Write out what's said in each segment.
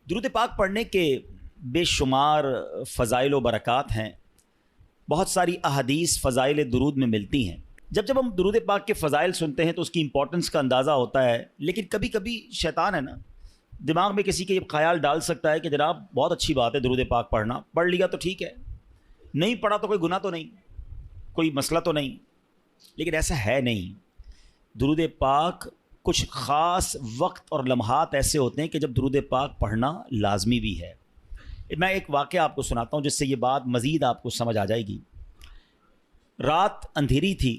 درود پاک پڑھنے کے بے شمار فضائل و برکات ہیں. بہت ساری احادیث فضائل درود میں ملتی ہیں. جب ہم درود پاک کے فضائل سنتے ہیں تو اس کی امپورٹنس کا اندازہ ہوتا ہے، لیکن کبھی کبھی شیطان ہے نا، دماغ میں کسی کے یہ خیال ڈال سکتا ہے کہ جناب بہت اچھی بات ہے درود پاک پڑھنا، پڑھ لیا تو ٹھیک ہے، نہیں پڑھا تو کوئی گناہ تو نہیں، کوئی مسئلہ تو نہیں. لیکن ایسا ہے نہیں. درود پاک کچھ خاص وقت اور لمحات ایسے ہوتے ہیں کہ جب درود پاک پڑھنا لازمی بھی ہے. میں ایک واقعہ آپ کو سناتا ہوں جس سے یہ بات مزید آپ کو سمجھ آ جائے گی. رات اندھیری تھی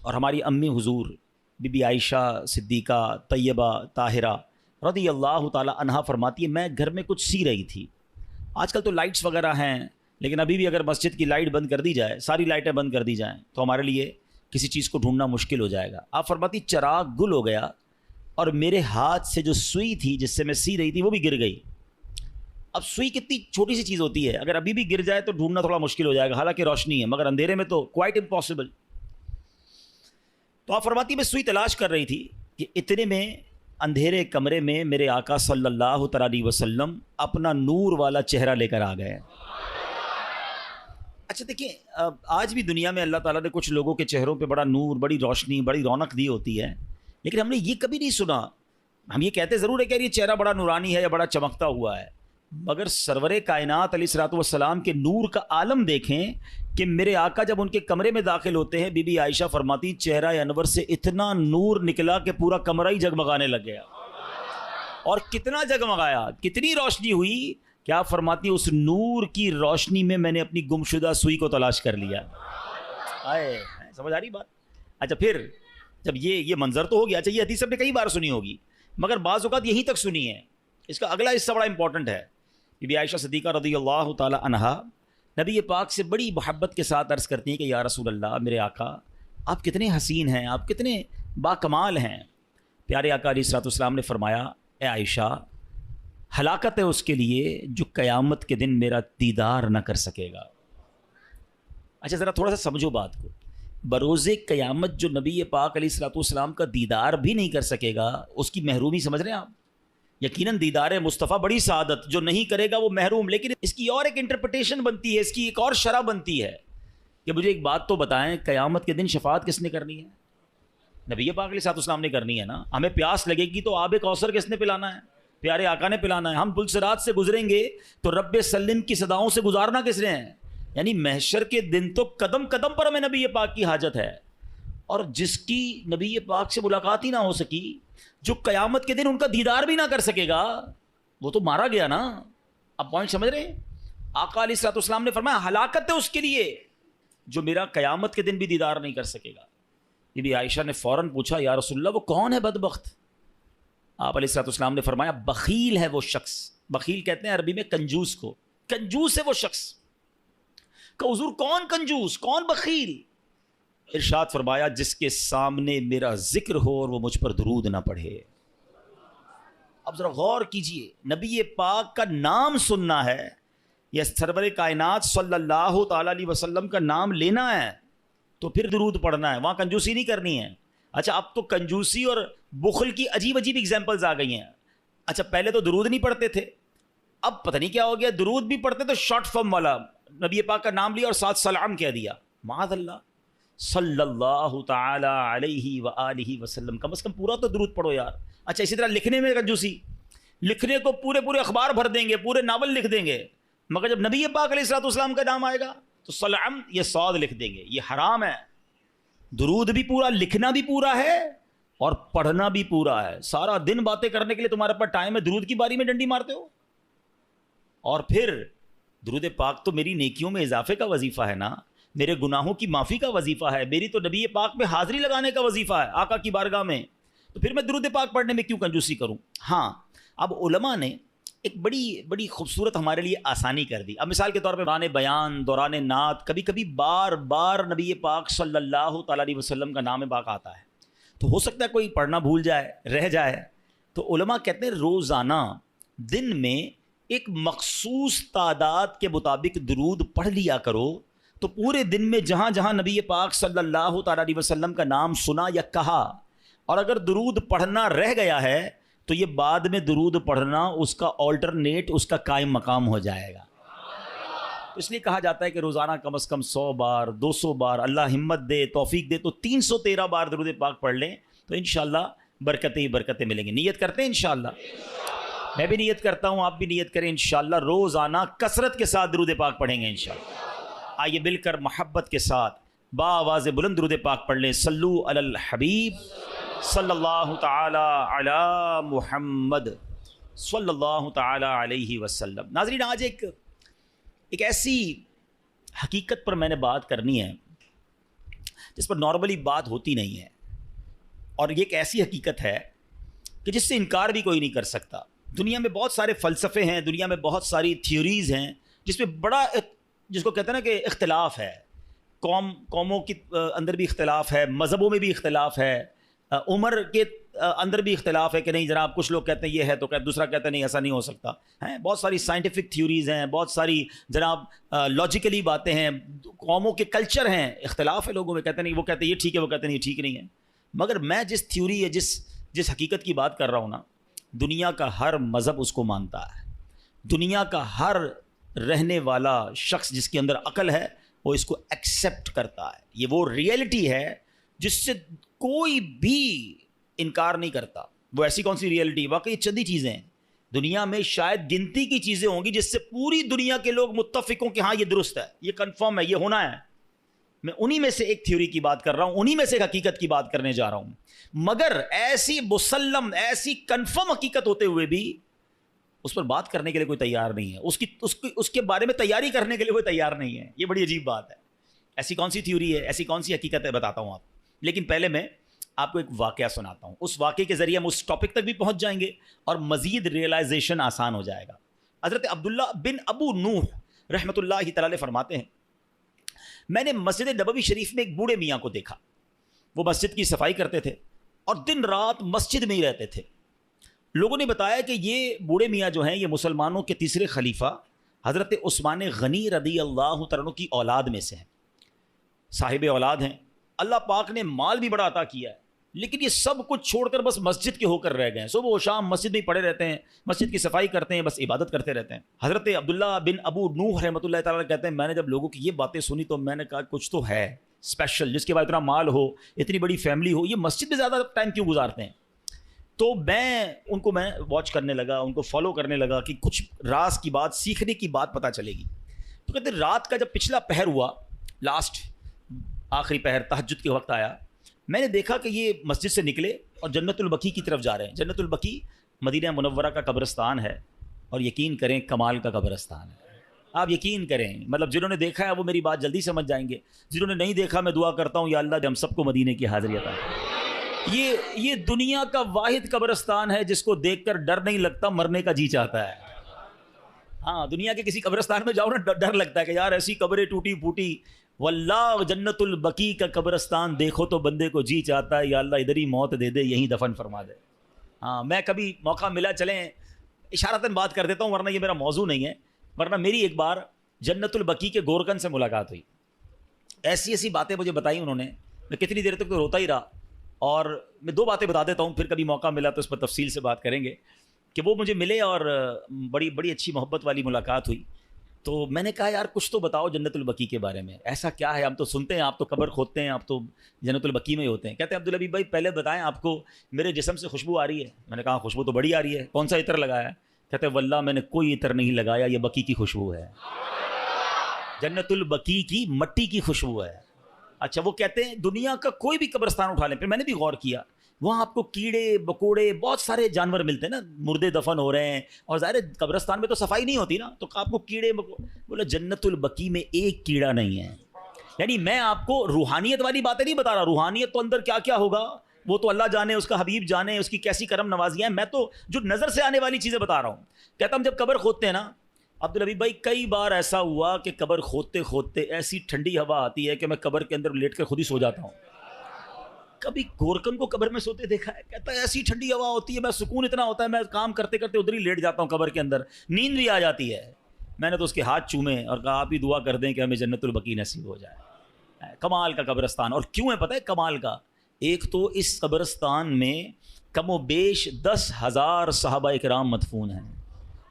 اور ہماری امی حضور بی بی عائشہ صدیقہ طیبہ طاہرہ رضی اللہ تعالی عنہا فرماتی ہے، میں گھر میں کچھ سی رہی تھی. آج کل تو لائٹس وغیرہ ہیں، لیکن ابھی بھی اگر مسجد کی لائٹ بند کر دی جائے، ساری لائٹیں بند کر دی جائیں تو ہمارے لیے کسی چیز کو ڈھونڈنا مشکل ہو جائے گا. آپ فرماتی چراغ گل ہو گیا اور میرے ہاتھ سے جو سوئی تھی جس سے میں سی رہی تھی وہ بھی گر گئی. اب سوئی کتنی چھوٹی سی چیز ہوتی ہے، اگر ابھی بھی گر جائے تو ڈھونڈنا تھوڑا مشکل ہو جائے گا، حالانکہ روشنی ہے، مگر اندھیرے میں تو کوائٹ امپاسبل. تو آپ فرماتی میں سوئی تلاش کر رہی تھی کہ اتنے میں اندھیرے کمرے میں میرے آقا صلی اللہ علیہ وسلم اپنا نور والا چہرہ لے کر آ گئے. اچھا دیکھیں، آج بھی دنیا میں اللہ تعالیٰ نے کچھ لوگوں کے چہروں پہ بڑا نور، بڑی روشنی، بڑی رونق دی ہوتی ہے، لیکن ہم نے یہ کبھی نہیں سنا. ہم یہ کہتے ضرور ہے کہ یہ چہرہ بڑا نورانی ہے یا بڑا چمکتا ہوا ہے، مگر سرور کائنات علیہ الصلوۃ والسلام کے نور کا عالم دیکھیں کہ میرے آقا جب ان کے کمرے میں داخل ہوتے ہیں، بی بی عائشہ فرماتی چہرہ انور سے اتنا نور نکلا کہ پورا کمرہ ہی جگمگانے لگ گیا. اور کتنا جگمگایا، کتنی روشنی ہوئی، کیا فرماتی اس نور کی روشنی میں نے اپنی گمشدہ سوئی کو تلاش کر لیا. آئے سمجھ آ رہی بات؟ اچھا پھر جب یہ منظر تو ہو گیا. اچھا یہ حدیث ہم نے کئی بار سنی ہوگی، مگر بعض اوقات یہیں تک سنی ہے. اس کا اگلا حصہ بڑا امپورٹنٹ ہے. بی بی عائشہ صدیقہ رضی اللہ تعالی عنہا نبی پاک سے بڑی محبت کے ساتھ عرض کرتی ہیں کہ یا رسول اللہ، میرے آقا آپ کتنے حسین ہیں، آپ کتنے باکمال ہیں. پیارے آقا علیہ الصلوۃ والسلام نے فرمایا، اے عائشہ ہلاکت ہے اس کے لیے جو قیامت کے دن میرا دیدار نہ کر سکے گا. اچھا ذرا تھوڑا سا سمجھو بات کو. بروز قیامت جو نبی پاک علیہ الصلوۃ والسلام کا دیدار بھی نہیں کر سکے گا، اس کی محرومی سمجھ رہے ہیں آپ؟ یقیناً دیدار مصطفیٰ بڑی سعادت، جو نہیں کرے گا وہ محروم. لیکن اس کی اور ایک انٹرپریٹیشن بنتی ہے، اس کی ایک اور شرح بنتی ہے کہ مجھے ایک بات تو بتائیں، قیامت کے دن شفاعت کس نے کرنی ہے؟ نبی پاک علیہ الصلوۃ والسلام نے کرنی ہے نا. ہمیں پیاس لگے گی تو آب کوثر کس نے پلانا ہے؟ پیارے آقا نے پلانا ہے. ہم پل صراط سے گزریں گے تو رب سلم کی صداؤں سے گزارنا کس نے ہے؟ یعنی محشر کے دن تو قدم قدم پر ہمیں نبی پاک کی حاجت ہے. اور جس کی نبی پاک سے ملاقات ہی نہ ہو سکی، جو قیامت کے دن ان کا دیدار بھی نہ کر سکے گا، وہ تو مارا گیا نا. اب پوائنٹ سمجھ رہے ہیں؟ آقا علیہ الصلوۃ والسلام نے فرمایا ہلاکت ہے اس کے لیے جو میرا قیامت کے دن بھی دیدار نہیں کر سکے گا. بی بی عائشہ نے فوراً پوچھا، یا رسول اللہ وہ کون ہے بدبخت؟ آپ علیہ الصلوۃ والسلام نے فرمایا بخیل ہے وہ شخص. بخیل کہتے ہیں عربی میں کنجوس کو. کنجوس ہے وہ شخص. کہ حضور کون کنجوس، کون بخیل؟ ارشاد فرمایا جس کے سامنے میرا ذکر ہو اور وہ مجھ پر درود نہ پڑھے. اب ذرا غور کیجئے، نبی پاک کا نام سننا ہے یا سرور کائنات صلی اللہ تعالی علیہ وسلم کا نام لینا ہے تو پھر درود پڑھنا ہے، وہاں کنجوسی نہیں کرنی ہے. اچھا اب تو کنجوسی اور بخل کی عجیب عجیب اگزامپلز آ گئی ہیں. اچھا پہلے تو درود نہیں پڑھتے تھے، اب پتہ نہیں کیا ہو گیا، درود بھی پڑھتے تو شارٹ فارم والا، نبی پاک کا نام لیا اور ساتھ سلام کہہ دیا. معاذ اللہ، صلی اللہ تعالی علیہ وآلہ وسلم، کم از کم پورا تو درود پڑھو یار. اچھا اسی طرح لکھنے میں کنجوسی، لکھنے کو پورے اخبار بھر دیں گے، پورے ناول لکھ دیں گے، مگر جب نبی پاک علیہ الصلوۃ والسلام کا نام آئے گا تو سلام یہ صاد لکھ دیں گے. یہ حرام ہے. درود بھی پورا، لکھنا بھی پورا ہے اور پڑھنا بھی پورا ہے. سارا دن باتیں کرنے کے لیے تمہارے پاس ٹائم ہے، درود کی باری میں ڈنڈی مارتے ہو. اور پھر درود پاک تو میری نیکیوں میں اضافے کا وظیفہ ہے نا، میرے گناہوں کی معافی کا وظیفہ ہے، میری تو نبی پاک میں حاضری لگانے کا وظیفہ ہے آقا کی بارگاہ میں. تو پھر میں درود پاک پڑھنے میں کیوں کنجوسی کروں؟ ہاں اب علماء نے ایک بڑی خوبصورت ہمارے لیے آسانی کر دی. اب مثال کے طور پہ دوران بیان، دوران نعت، کبھی کبھی بار بار نبی پاک صلی اللہ تعالی علیہ وسلم کا نام پاک آتا ہے، تو ہو سکتا ہے کوئی پڑھنا بھول جائے، رہ جائے. تو علماء کہتے ہیں روزانہ دن میں ایک مخصوص تعداد کے مطابق درود پڑھ لیا کرو، تو پورے دن میں جہاں جہاں نبی پاک صلی اللہ تعالی علیہ وسلم کا نام سنا یا کہا، اور اگر درود پڑھنا رہ گیا ہے تو یہ بعد میں درود پڑھنا اس کا آلٹرنیٹ اس کا قائم مقام ہو جائے گا. اس لیے کہا جاتا ہے کہ روزانہ کم از کم 100 بار 200 بار اللہ ہمت دے توفیق دے تو 313 بار درود پاک پڑھ لیں تو انشاءاللہ برکتیں ہی برکتیں ملیں گی. نیت کرتے ہیں انشاءاللہ, میں بھی نیت کرتا ہوں, آپ بھی نیت کریں انشاءاللہ روزانہ کثرت کے ساتھ درود پاک پڑھیں گے انشاءاللہ. آئیے مل کر محبت کے ساتھ با آواز بلند درود پاک پڑھ لیں. صلو علی الحبیب صلی اللہ تعالی علی محمد صلی اللہ تعالی علیہ وسلم. ناظرین, آج ایک ایسی حقیقت پر میں نے بات کرنی ہے جس پر نارملی بات ہوتی نہیں ہے, اور یہ ایک ایسی حقیقت ہے کہ جس سے انکار بھی کوئی نہیں کر سکتا. دنیا میں بہت سارے فلسفے ہیں, دنیا میں بہت ساری تھیوریز ہیں جس میں بڑا جس کو کہتے ہیں نا کہ اختلاف ہے, قوموں کے اندر بھی اختلاف ہے, مذہبوں میں بھی اختلاف ہے, عمر کے اندر بھی اختلاف ہے کہ نہیں جناب کچھ لوگ کہتے ہیں یہ ہے تو دوسرا کہتا ہے نہیں ایسا نہیں ہو سکتا ہے. بہت ساری سائنٹیفک تھیوریز ہیں, بہت ساری جناب لاجیکلی باتیں ہیں, قوموں کے کلچر ہیں, اختلاف ہے لوگوں میں, کہتے ہیں نہیں وہ کہتے ہیں یہ ٹھیک ہے وہ کہتے ہیں یہ ٹھیک نہیں ہے. مگر میں جس تھیوری ہے جس حقیقت کی بات کر رہا ہوں نا, دنیا کا ہر مذہب اس کو مانتا ہے, دنیا کا ہر رہنے والا شخص جس کے اندر عقل ہے وہ اس کو ایکسیپٹ کرتا ہے. یہ وہ ریئلٹی ہے جس سے کوئی بھی انکار نہیں کرتا. وہ ایسی کون سی ریئلٹی, واقعی چند ہی چیزیں ہیں دنیا میں, شاید گنتی کی چیزیں ہوں گی جس سے پوری دنیا کے لوگ متفق ہوں کہ ہاں یہ درست ہے, یہ کنفرم ہے, یہ ہونا ہے. میں انہی میں سے ایک تھیوری کی بات کر رہا ہوں, انہی میں سے ایک حقیقت کی بات کرنے جا رہا ہوں. مگر ایسی مسلم ایسی کنفرم حقیقت ہوتے ہوئے بھی اس پر بات کرنے کے لیے کوئی تیار نہیں ہے, اس کے بارے میں تیاری کرنے کے لیے کوئی تیار نہیں ہے. یہ بڑی عجیب بات ہے. ایسی کون سی تھیوری ہے, ایسی کون سی حقیقت ہے, بتاتا ہوں آپ. لیکن پہلے میں آپ کو ایک واقعہ سناتا ہوں. اس واقعے کے ذریعے ہم اس ٹاپک تک بھی پہنچ جائیں گے اور مزید ریئلائزیشن آسان ہو جائے گا. حضرت عبداللہ بن ابو نوح رحمۃ اللہ تعالی فرماتے ہیں, میں نے مسجد نبوی شریف میں ایک بوڑھے میاں کو دیکھا. وہ مسجد کی صفائی کرتے تھے اور دن رات مسجد میں ہی رہتے تھے. لوگوں نے بتایا کہ یہ بوڑھے میاں جو ہیں یہ مسلمانوں کے تیسرے خلیفہ حضرت عثمان غنی رضی اللہ تعالیٰ عنہ کی اولاد میں سے ہیں, صاحب اولاد ہیں. اللہ پاک نے مال بھی بڑا عطا کیا ہے, لیکن یہ سب کچھ چھوڑ کر بس مسجد کے ہو کر رہ گئے ہیں. صبح و شام مسجد میں پڑے رہتے ہیں, مسجد کی صفائی کرتے ہیں, بس عبادت کرتے رہتے ہیں. حضرت عبداللہ بن ابو نوح رحمۃ اللہ تعالیٰ کہتے ہیں میں نے جب لوگوں کی یہ باتیں سنی تو میں نے کہا کچھ تو ہے اسپیشل, جس کے بعد اتنا مال ہو, اتنی بڑی فیملی ہو, یہ مسجد میں زیادہ ٹائم کیوں گزارتے ہیں. تو میں واچ کرنے لگا, ان کو فالو کرنے لگا کہ کچھ راز کی بات, سیکھنے کی بات پتہ چلے گی. تو کہتے ہیں رات کا جب پچھلا پہر ہوا, لاسٹ آخری پہر تہجد کے وقت آیا, میں نے دیکھا کہ یہ مسجد سے نکلے اور جنت البقیع کی طرف جا رہے ہیں. جنت البقیع مدینہ منورہ کا قبرستان ہے, اور یقین کریں کمال کا قبرستان ہے. آپ یقین کریں, مطلب جنہوں نے دیکھا ہے وہ میری بات جلدی سمجھ جائیں گے, جنہوں نے نہیں دیکھا میں دعا کرتا ہوں یا اللہ ہم سب کو مدینے کی حاضری عطا کرے. یہ دنیا کا واحد قبرستان ہے جس کو دیکھ کر ڈر نہیں لگتا, مرنے کا جی چاہتا ہے. ہاں, دنیا کے کسی قبرستان میں جاؤ نا ڈر لگتا ہے کہ یار ایسی قبریں ٹوٹی پھوٹی. واللہ جنت البقیع کا قبرستان دیکھو تو بندے کو جی چاہتا ہے یا اللہ ادھر ہی موت دے دے, یہیں دفن فرما دے. ہاں, میں کبھی موقع ملا چلیں اشارتاً بات کر دیتا ہوں, ورنہ یہ میرا موضوع نہیں ہے. ورنہ میری ایک بار جنت البقیع کے گورکن سے ملاقات ہوئی, ایسی باتیں مجھے بتائی انہوں نے, میں کتنی دیر تک تو روتا ہی رہا. اور میں 2 باتیں بتا دیتا ہوں, پھر کبھی موقع ملا تو اس پر تفصیل سے بات کریں گے. کہ وہ مجھے ملے اور بڑی اچھی محبت والی ملاقات ہوئی. تو میں نے کہا یار کچھ تو بتاؤ جنت البقیع کے بارے میں, ایسا کیا ہے, ہم تو سنتے ہیں آپ تو قبر کھودتے ہیں, آپ تو جنت البقیع میں ہی ہوتے ہیں. کہتے ہیں عبدالحبیب بھائی پہلے بتائیں آپ کو میرے جسم سے خوشبو آ رہی ہے. میں نے کہا خوشبو تو بڑی آ رہی ہے, کون سا عطر لگایا ہے. کہتے ہیں واللہ میں نے کوئی عطر نہیں لگایا, یہ بقیع کی خوشبو ہے, جنت البقیع کی مٹی کی خوشبو ہے. اچھا, وہ کہتے ہیں دنیا کا کوئی بھی قبرستان اٹھا لیں. پھر میں نے بھی غور کیا, وہاں آپ کو کیڑے مکوڑے بہت سارے جانور ملتے ہیں نا, مردے دفن ہو رہے ہیں, اور ظاہر قبرستان میں تو صفائی نہیں ہوتی نا, تو آپ کو کیڑے بولا جنت البقیع میں ایک کیڑا نہیں ہے. یعنی میں آپ کو روحانیت والی باتیں نہیں بتا رہا, روحانیت تو اندر کیا کیا ہوگا وہ تو اللہ جانے, اس کا حبیب جانے, اس کی کیسی کرم نوازیاں ہیں. میں تو جو نظر سے آنے والی چیزیں بتا رہا ہوں. کہتا ہم جب قبر کھودتے ہیں نا عبدالحبیب بھائی, کئی بار ایسا ہوا کہ قبر کھودتے کھودتے ایسی ٹھنڈی ہوا آتی ہے کہ میں قبر کے اندر لیٹ کر خود ہی سو جاتا ہوں. کبھی گورکن کو قبر میں سوتے دیکھا ہے, کہتا ہے ایسی ٹھنڈی ہوا ہوتی ہے, میں سکون اتنا ہوتا ہے, میں کام کرتے کرتے ادھر ہی لیٹ جاتا ہوں قبر کے اندر, نیند بھی آ جاتی ہے. میں نے تو اس کے ہاتھ چومے اور کہا آپ ہی دعا کر دیں کہ ہمیں جنت البقیع نصیب ہو جائے. کمال کا قبرستان. اور کیوں ہے پتہ ہے کمال کا, ایک تو اس قبرستان میں کم و بیش 10,000 صحابہ اکرام مدفون ہیں.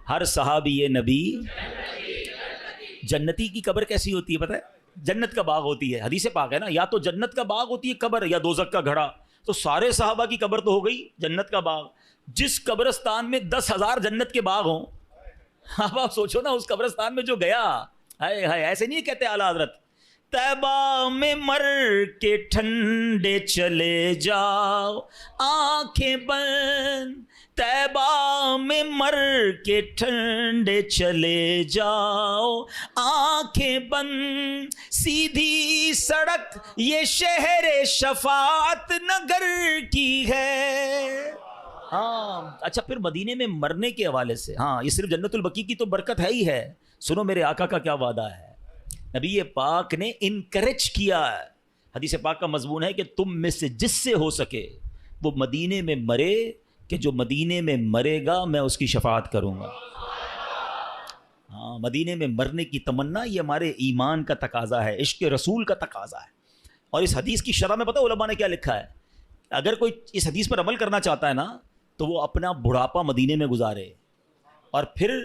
ہر صحابی نبی جنتی کی قبر کیسی ہوتی ہے پتہ ہے؟ جنت کا باغ ہوتی ہے. حدیث پاک ہے نا, یا تو جنت کا باغ ہوتی ہے قبر یا دوزخ کا گھڑا. تو سارے صحابہ کی قبر تو ہو گئی جنت کا باغ. جس قبرستان میں 10,000 جنت کے باغ ہوں, اب آپ سوچو نا, اس قبرستان میں جو گیا, ہائے ہائے, ایسے نہیں کہتے اعلیٰ حضرت, طیبہ میں مر کے ٹھنڈے چلے جاؤ آنکھیں بند, طیبہ میں مر کے ٹھنڈے چلے جاؤ آنکھیں بند, سیدھی سڑک یہ شہر شفاعت نگر کی ہے. ہاں اچھا, پھر مدینے میں مرنے کے حوالے سے, ہاں یہ صرف جنت البقیع کی تو برکت ہے ہی ہے. سنو میرے آقا کا کیا وعدہ ہے. نبی پاک نے انکریج کیا ہے, حدیث پاک کا مضمون ہے کہ تم میں سے جس سے ہو سکے وہ مدینے میں مرے, کہ جو مدینے میں مرے گا میں اس کی شفاعت کروں گا. ہاں, مدینے میں مرنے کی تمنا یہ ہمارے ایمان کا تقاضا ہے, عشق رسول کا تقاضا ہے. اور اس حدیث کی شرح میں پتہ علماء نے کیا لکھا ہے, اگر کوئی اس حدیث پر عمل کرنا چاہتا ہے نا تو وہ اپنا بڑھاپا مدینے میں گزارے اور پھر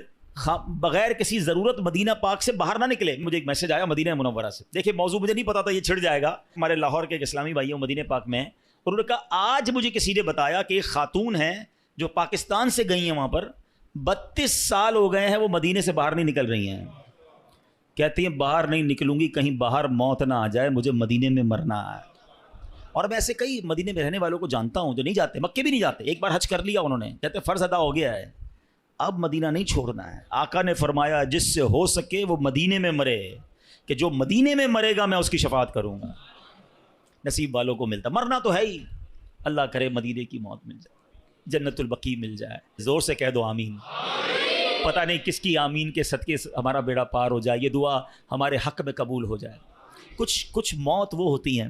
بغیر کسی ضرورت مدینہ پاک سے باہر نہ نکلے. مجھے ایک میسج آیا مدینہ منورہ سے, دیکھیں موضوع مجھے نہیں پتا تھا یہ چھڑ جائے گا. ہمارے لاہور کے ایک اسلامی بھائی ہیں مدینہ پاک میں, اور انہوں نے کہا آج مجھے کسی نے بتایا کہ ایک خاتون ہیں جو پاکستان سے گئی ہیں وہاں پر, 32 سال ہو گئے ہیں وہ مدینے سے باہر نہیں نکل رہی ہیں. کہتی ہیں باہر نہیں نکلوں گی کہیں باہر موت نہ آ جائے, مجھے مدینے میں مرنا ہے. اور میں ایسے کئی مدینے میں رہنے والوں کو جانتا ہوں جو نہیں جاتے, مکے بھی نہیں جاتے. ایک بار حج کر لیا انہوں نے, کہتے فرض ادا ہو گیا ہے, اب مدینہ نہیں چھوڑنا ہے. آقا نے فرمایا جس سے ہو سکے وہ مدینے میں مرے, کہ جو مدینے میں مرے گا میں اس کی شفاعت کروں گا. نصیب والوں کو ملتا, مرنا تو ہے ہی, اللہ کرے مدینے کی موت مل جائے, جنت البقیع مل جائے. زور سے کہہ دو آمین. پتہ نہیں کس کی آمین کے صدقے ہمارا بیڑا پار ہو جائے, یہ دعا ہمارے حق میں قبول ہو جائے. کچھ موت وہ ہوتی ہیں.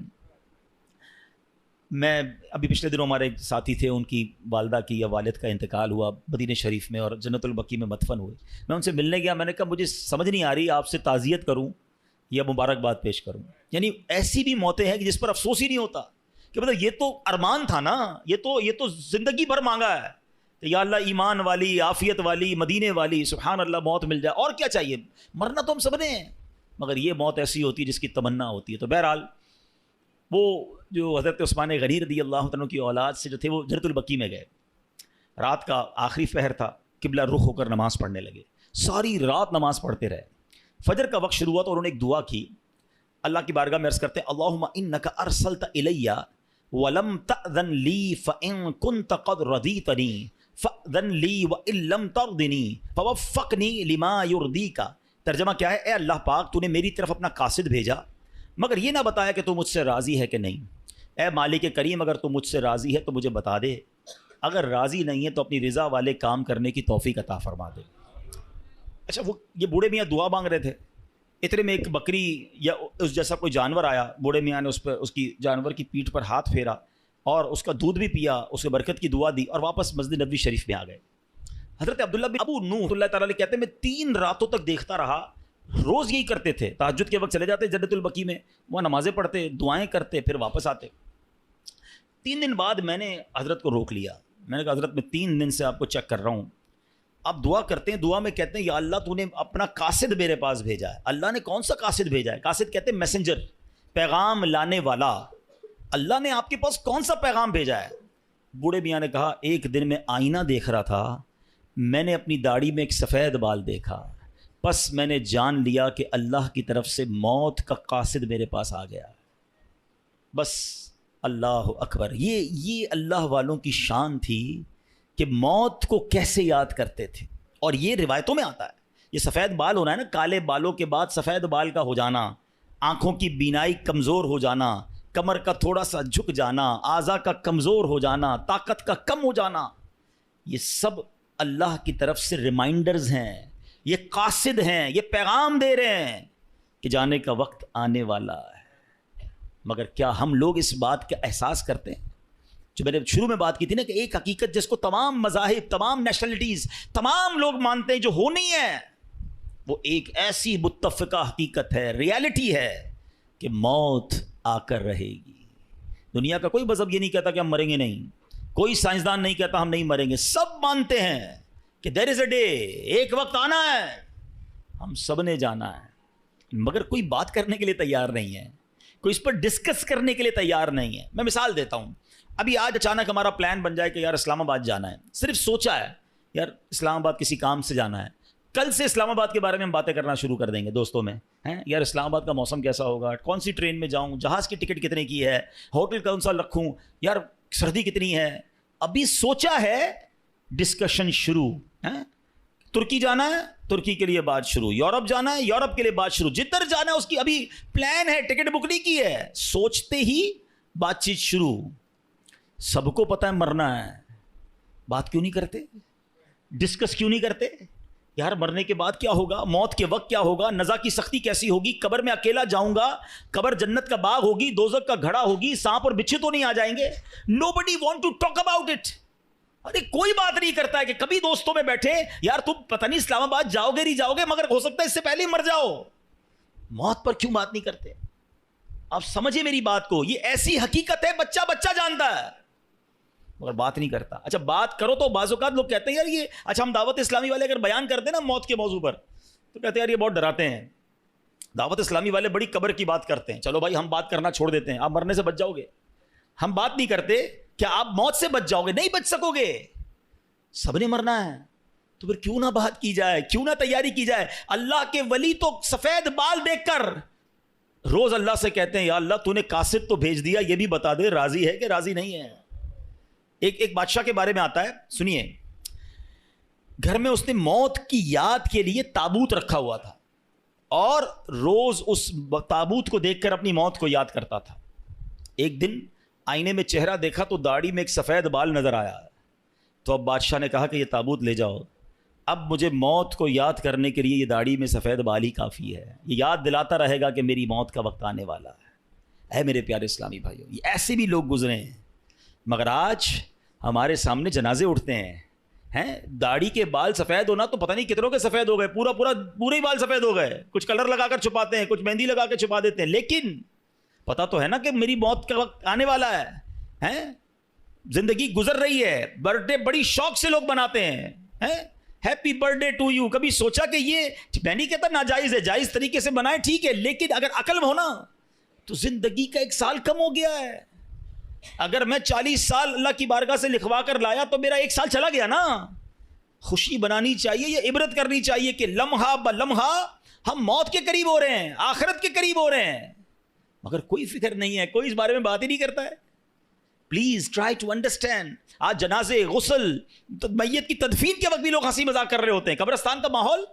میں ابھی پچھلے دنوں ہمارے ایک ساتھی تھے, ان کی والدہ کی یا والد کا انتقال ہوا مدینہ شریف میں اور جنت البقیع میں مدفن ہوئے. میں ان سے ملنے گیا, میں نے کہا مجھے سمجھ نہیں آ رہی آپ سے تعزیت کروں یا مبارکباد پیش کروں. یعنی ایسی بھی موتیں ہیں کہ جس پر افسوس ہی نہیں ہوتا کہ مطلب یہ تو ارمان تھا نا, یہ تو زندگی بھر مانگا ہے کہ یا اللہ ایمان والی, عافیت والی, مدینے والی, سبحان اللہ موت مل جائے. اور کیا چاہیے, مرنا تو ہم سب نے ہیں, مگر یہ موت ایسی ہوتی ہے جس کی تمنا ہوتی ہے. تو بہرحال وہ جو حضرت عثمان غنی رضی اللہ عنہ کی اولاد سے جو تھے وہ جنت البقیع میں گئے. رات کا آخری پہر تھا, قبلہ رخ ہو کر نماز پڑھنے لگے. ساری رات نماز پڑھتے رہے. فجر کا وقت شروع ہوا تو انہوں نے ایک دعا کی, اللہ کی بارگاہ میں عرض کرتے ہیں اللہم انک ارسلت الی ولم تأذن لی فإن كنت قد رضیتنی فأذن لی وإن لم ترضنی فوفقنی لما یرضیک. ترجمہ کیا ہے, اے اللہ پاک تو نے میری طرف اپنا قاصد بھیجا مگر یہ نہ بتایا کہ تو مجھ سے راضی ہے کہ نہیں. اے مالک کریم اگر تو مجھ سے راضی ہے تو مجھے بتا دے, اگر راضی نہیں ہے تو اپنی رضا والے کام کرنے کی توفیق عطا فرما دے. اچھا, وہ یہ بوڑھے میاں دعا مانگ رہے تھے, اتنے میں ایک بکری یا اس جیسا کوئی جانور آیا. بوڑھے میاں نے اس کی جانور کی پیٹھ پر ہاتھ پھیرا اور اس کا دودھ بھی پیا, اس کے برکت کی دعا دی اور واپس مسجد نبوی شریف میں آ گئے. حضرت عبداللہ بن ابو نوح اللہ تعالیٰ کہتے ہیں میں 3 راتوں تک دیکھتا رہا, روز یہی کرتے تھے. تہجد کے وقت چلے جاتے جنت البقیع میں, وہاں نمازیں پڑھتے, دعائیں کرتے, پھر واپس آتے. 3 دن بعد میں نے حضرت کو روک لیا. میں نے کہا حضرت میں 3 دن سے آپ کو چیک کر رہا ہوں, آپ دعا کرتے ہیں, دعا میں کہتے ہیں یا اللہ تو نے اپنا قاصد میرے پاس بھیجا ہے. اللہ نے کون سا قاصد بھیجا ہے؟ قاصد کہتے ہیں میسنجر, پیغام لانے والا. اللہ نے آپ کے پاس کون سا پیغام بھیجا ہے؟ بوڑھے میاں نے کہا ایک دن میں آئینہ دیکھ رہا تھا, میں نے اپنی داڑھی میں ایک سفید بال دیکھا, بس میں نے جان لیا کہ اللہ کی طرف سے موت کا قاصد میرے پاس آ گیا. بس اللہ اکبر. یہ اللہ والوں کی شان تھی کہ موت کو کیسے یاد کرتے تھے. اور یہ روایتوں میں آتا ہے, یہ سفید بال ہونا ہے نا, کالے بالوں کے بعد سفید بال کا ہو جانا, آنکھوں کی بینائی کمزور ہو جانا, کمر کا تھوڑا سا جھک جانا, اعضاء کا کمزور ہو جانا, طاقت کا کم ہو جانا, یہ سب اللہ کی طرف سے ریمائنڈرز ہیں, یہ قاصد ہیں, یہ پیغام دے رہے ہیں کہ جانے کا وقت آنے والا ہے. مگر کیا ہم لوگ اس بات کا احساس کرتے ہیں؟ جو میں نے شروع میں بات کی تھی نا کہ ایک حقیقت جس کو تمام مذاہب, تمام نیشنلٹیز, تمام لوگ مانتے ہیں جو ہونی ہے, وہ ایک ایسی متفقہ حقیقت ہے, ریالٹی ہے کہ موت آ کر رہے گی. دنیا کا کوئی مذہب یہ نہیں کہتا کہ ہم مریں گے نہیں، کوئی سائنسدان نہیں کہتا ہم نہیں مریں گے، سب مانتے ہیں کہ دیر از اے ڈے، ایک وقت آنا ہے، ہم سب نے جانا ہے، مگر کوئی بات کرنے کے لیے تیار نہیں ہے، کوئی اس پر ڈسکس کرنے کے لیے تیار نہیں ہے۔ میں مثال دیتا ہوں، ابھی آج اچانک ہمارا پلان بن جائے کہ یار اسلام آباد جانا ہے، صرف سوچا ہے یار اسلام آباد کسی کام سے جانا ہے، کل سے اسلام آباد کے بارے میں ہم باتیں کرنا شروع کر دیں گے دوستوں میں، یار اسلام آباد کا موسم کیسا ہوگا، کون سی ٹرین میں جاؤں، جہاز کی ٹکٹ کتنے کی ہے، ہوٹل کون سا رکھوں، یار سردی کتنی ہے، ابھی سوچا ہے، ڈسکشن شروع۔ ترکی جانا ہے، ترکی کے لیے بات شروع، یورپ جانا ہے، یورپ کے لیے بات شروع، جدھر جانا ہے اس کی ابھی پلان ہے، ٹکٹ بک نہیں کی ہے، سوچتے ہی بات چیت شروع۔ سب کو پتہ ہے مرنا ہے، بات کیوں نہیں کرتے، ڈسکس کیوں نہیں کرتے؟ یار مرنے کے بعد کیا ہوگا، موت کے وقت کیا ہوگا، نزا کی سختی کیسی ہوگی، قبر میں اکیلا جاؤں گا، قبر جنت کا باغ ہوگی، دوزخ کا گھڑا ہوگی، سانپ اور بچھو تو نہیں آ جائیں گے؟ nobody want to talk about it۔ ارے کوئی بات نہیں کرتا ہے کہ کبھی دوستوں میں بیٹھے یار تم پتہ نہیں اسلام آباد جاؤ گے نہیں جاؤ گے، مگر ہو سکتا ہے اس سے پہلے ہی مر جاؤ، موت پر کیوں بات نہیں کرتے؟ آپ سمجھے میری بات کو، یہ ایسی حقیقت ہے بچہ بچہ جانتا ہے مگر بات نہیں کرتا۔ اچھا بات کرو تو بعض اوقات لوگ کہتے ہیں یار یہ، اچھا ہم دعوت اسلامی والے اگر بیان کرتے ہیں نا موت کے موضوع پر تو کہتے ہیں یار یہ بہت ڈراتے ہیں، دعوت اسلامی والے بڑی قبر کی بات کرتے ہیں، چلو بھائی ہم بات کرنا چھوڑ دیتے ہیں، آپ مرنے سے بچ جاؤ گے، ہم بات نہیں کرتے، کیا آپ موت سے بچ جاؤ گے؟ نہیں بچ سکو گے، سب نے مرنا ہے، تو پھر کیوں نہ بات کی جائے، کیوں نہ تیاری کی جائے؟ اللہ کے ولی تو سفید بال دیکھ کر روز اللہ سے کہتے ہیں یا اللہ تو نے قاصد تو بھیج دیا، یہ بھی بتا دے راضی ہے کہ راضی نہیں ہے۔ ایک بادشاہ کے بارے میں آتا ہے، سنیے، گھر میں اس نے موت کی یاد کے لیے تابوت رکھا ہوا تھا اور روز اس تابوت کو دیکھ کر اپنی موت کو یاد کرتا تھا۔ ایک دن آئینے میں چہرہ دیکھا تو داڑھی میں ایک سفید بال نظر آیا، تو اب بادشاہ نے کہا کہ یہ تابوت لے جاؤ، اب مجھے موت کو یاد کرنے کے لیے یہ داڑھی میں سفید بال ہی کافی ہے، یہ یاد دلاتا رہے گا کہ میری موت کا وقت آنے والا ہے۔ اے میرے پیارے اسلامی بھائیوں، یہ ایسے بھی لوگ گزرے ہیں، مگر آج ہمارے سامنے جنازے اٹھتے ہیں، داڑھی کے بال سفید ہونا تو پتہ نہیں کتنوں کے سفید ہو گئے، پورے ہی بال سفید ہو گئے، کچھ کلر لگا کر چھپاتے ہیں، کچھ مہندی لگا کے چھپا دیتے ہیں، لیکن پتہ تو ہے نا کہ میری موت کا وقت آنے والا ہے، زندگی گزر رہی ہے، برتھ ڈے بڑی شوق سے لوگ مناتے ہیں، happy birthday to you, کبھی سوچا کہ یہ، میں نہیں کہتا ناجائز ہے، جائز طریقے سے منائیں ٹھیک ہے، لیکن اگر عقل میں ہونا تو زندگی کا 1 سال کم ہو گیا ہے۔ اگر میں 40 سال اللہ کی بارگاہ سے لکھوا کر لایا تو میرا 1 سال چلا گیا نا۔ خوشی بنانی چاہیے، یہ عبرت کرنی چاہیے کہ لمحہ بلمحہ ہم موت کے قریب ہو رہے ہیں، آخرت کے قریب ہو رہے ہیں، مگر کوئی فکر نہیں ہے، کوئی اس بارے میں بات ہی نہیں کرتا ہے۔ Please try to understand. آج جنازے، غسل، میت کی تدفین کے وقت بھی لوگ ہنسی مذاق کر رہے ہوتے ہیں۔ قبرستان کا ماحول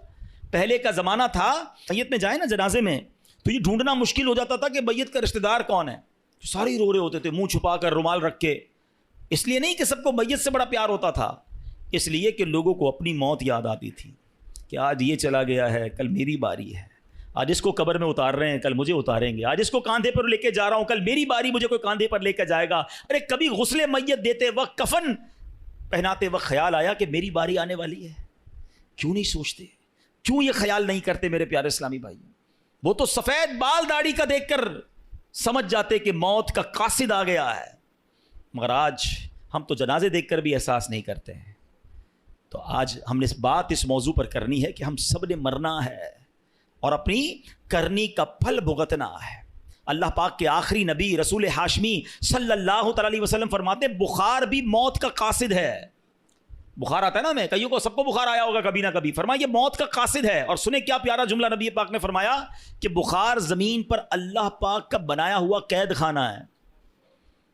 پہلے کا زمانہ تھا، میت میں جائے نا جنازے میں تو یہ ڈھونڈنا مشکل ہو جاتا تھا کہ میت کا رشتہ دار کون ہے، سارے ہی رو رہے ہوتے تھے منہ چھپا کر، رومال رکھ کے۔ اس لیے نہیں کہ سب کو میت سے بڑا پیار ہوتا تھا، اس لیے کہ لوگوں کو اپنی موت یاد آتی تھی کہ آج یہ چلا گیا ہے، کل میری باری ہے، آج اس کو قبر میں اتار رہے ہیں، کل مجھے اتاریں گے، آج اس کو کاندھے پر لے کے جا رہا ہوں، کل میری باری مجھے کوئی کاندھے پر لے کے جائے گا۔ ارے کبھی غسل میت دیتے وقت، کفن پہناتے وقت خیال آیا کہ میری باری آنے والی ہے؟ کیوں نہیں سوچتے، کیوں یہ خیال نہیں کرتے میرے پیارے اسلامی بھائی؟ وہ تو سفید بال داڑھی کا دیکھ کر سمجھ جاتے کہ موت کا قاصد آ گیا ہے، مگر آج ہم تو جنازے دیکھ کر بھی احساس نہیں کرتے ہیں۔ تو آج ہم نے اس موضوع پر کرنی ہے کہ ہم سب نے مرنا ہے اور اپنی کرنی کا پھل بھگتنا ہے۔ اللہ پاک کے آخری نبی رسول ہاشمی صلی اللہ تعالی علیہ وسلم فرماتے ہیں بخار بھی موت کا قاصد ہے۔ بخار آتا ہے نا، میں کئیوں کو، سب کو بخار آیا ہوگا کبھی نہ کبھی، فرمایا یہ موت کا قاصد ہے۔ اور سنیں کیا پیارا جملہ نبی پاک نے فرمایا کہ بخار زمین پر اللہ پاک کا بنایا ہوا قید خانہ ہے۔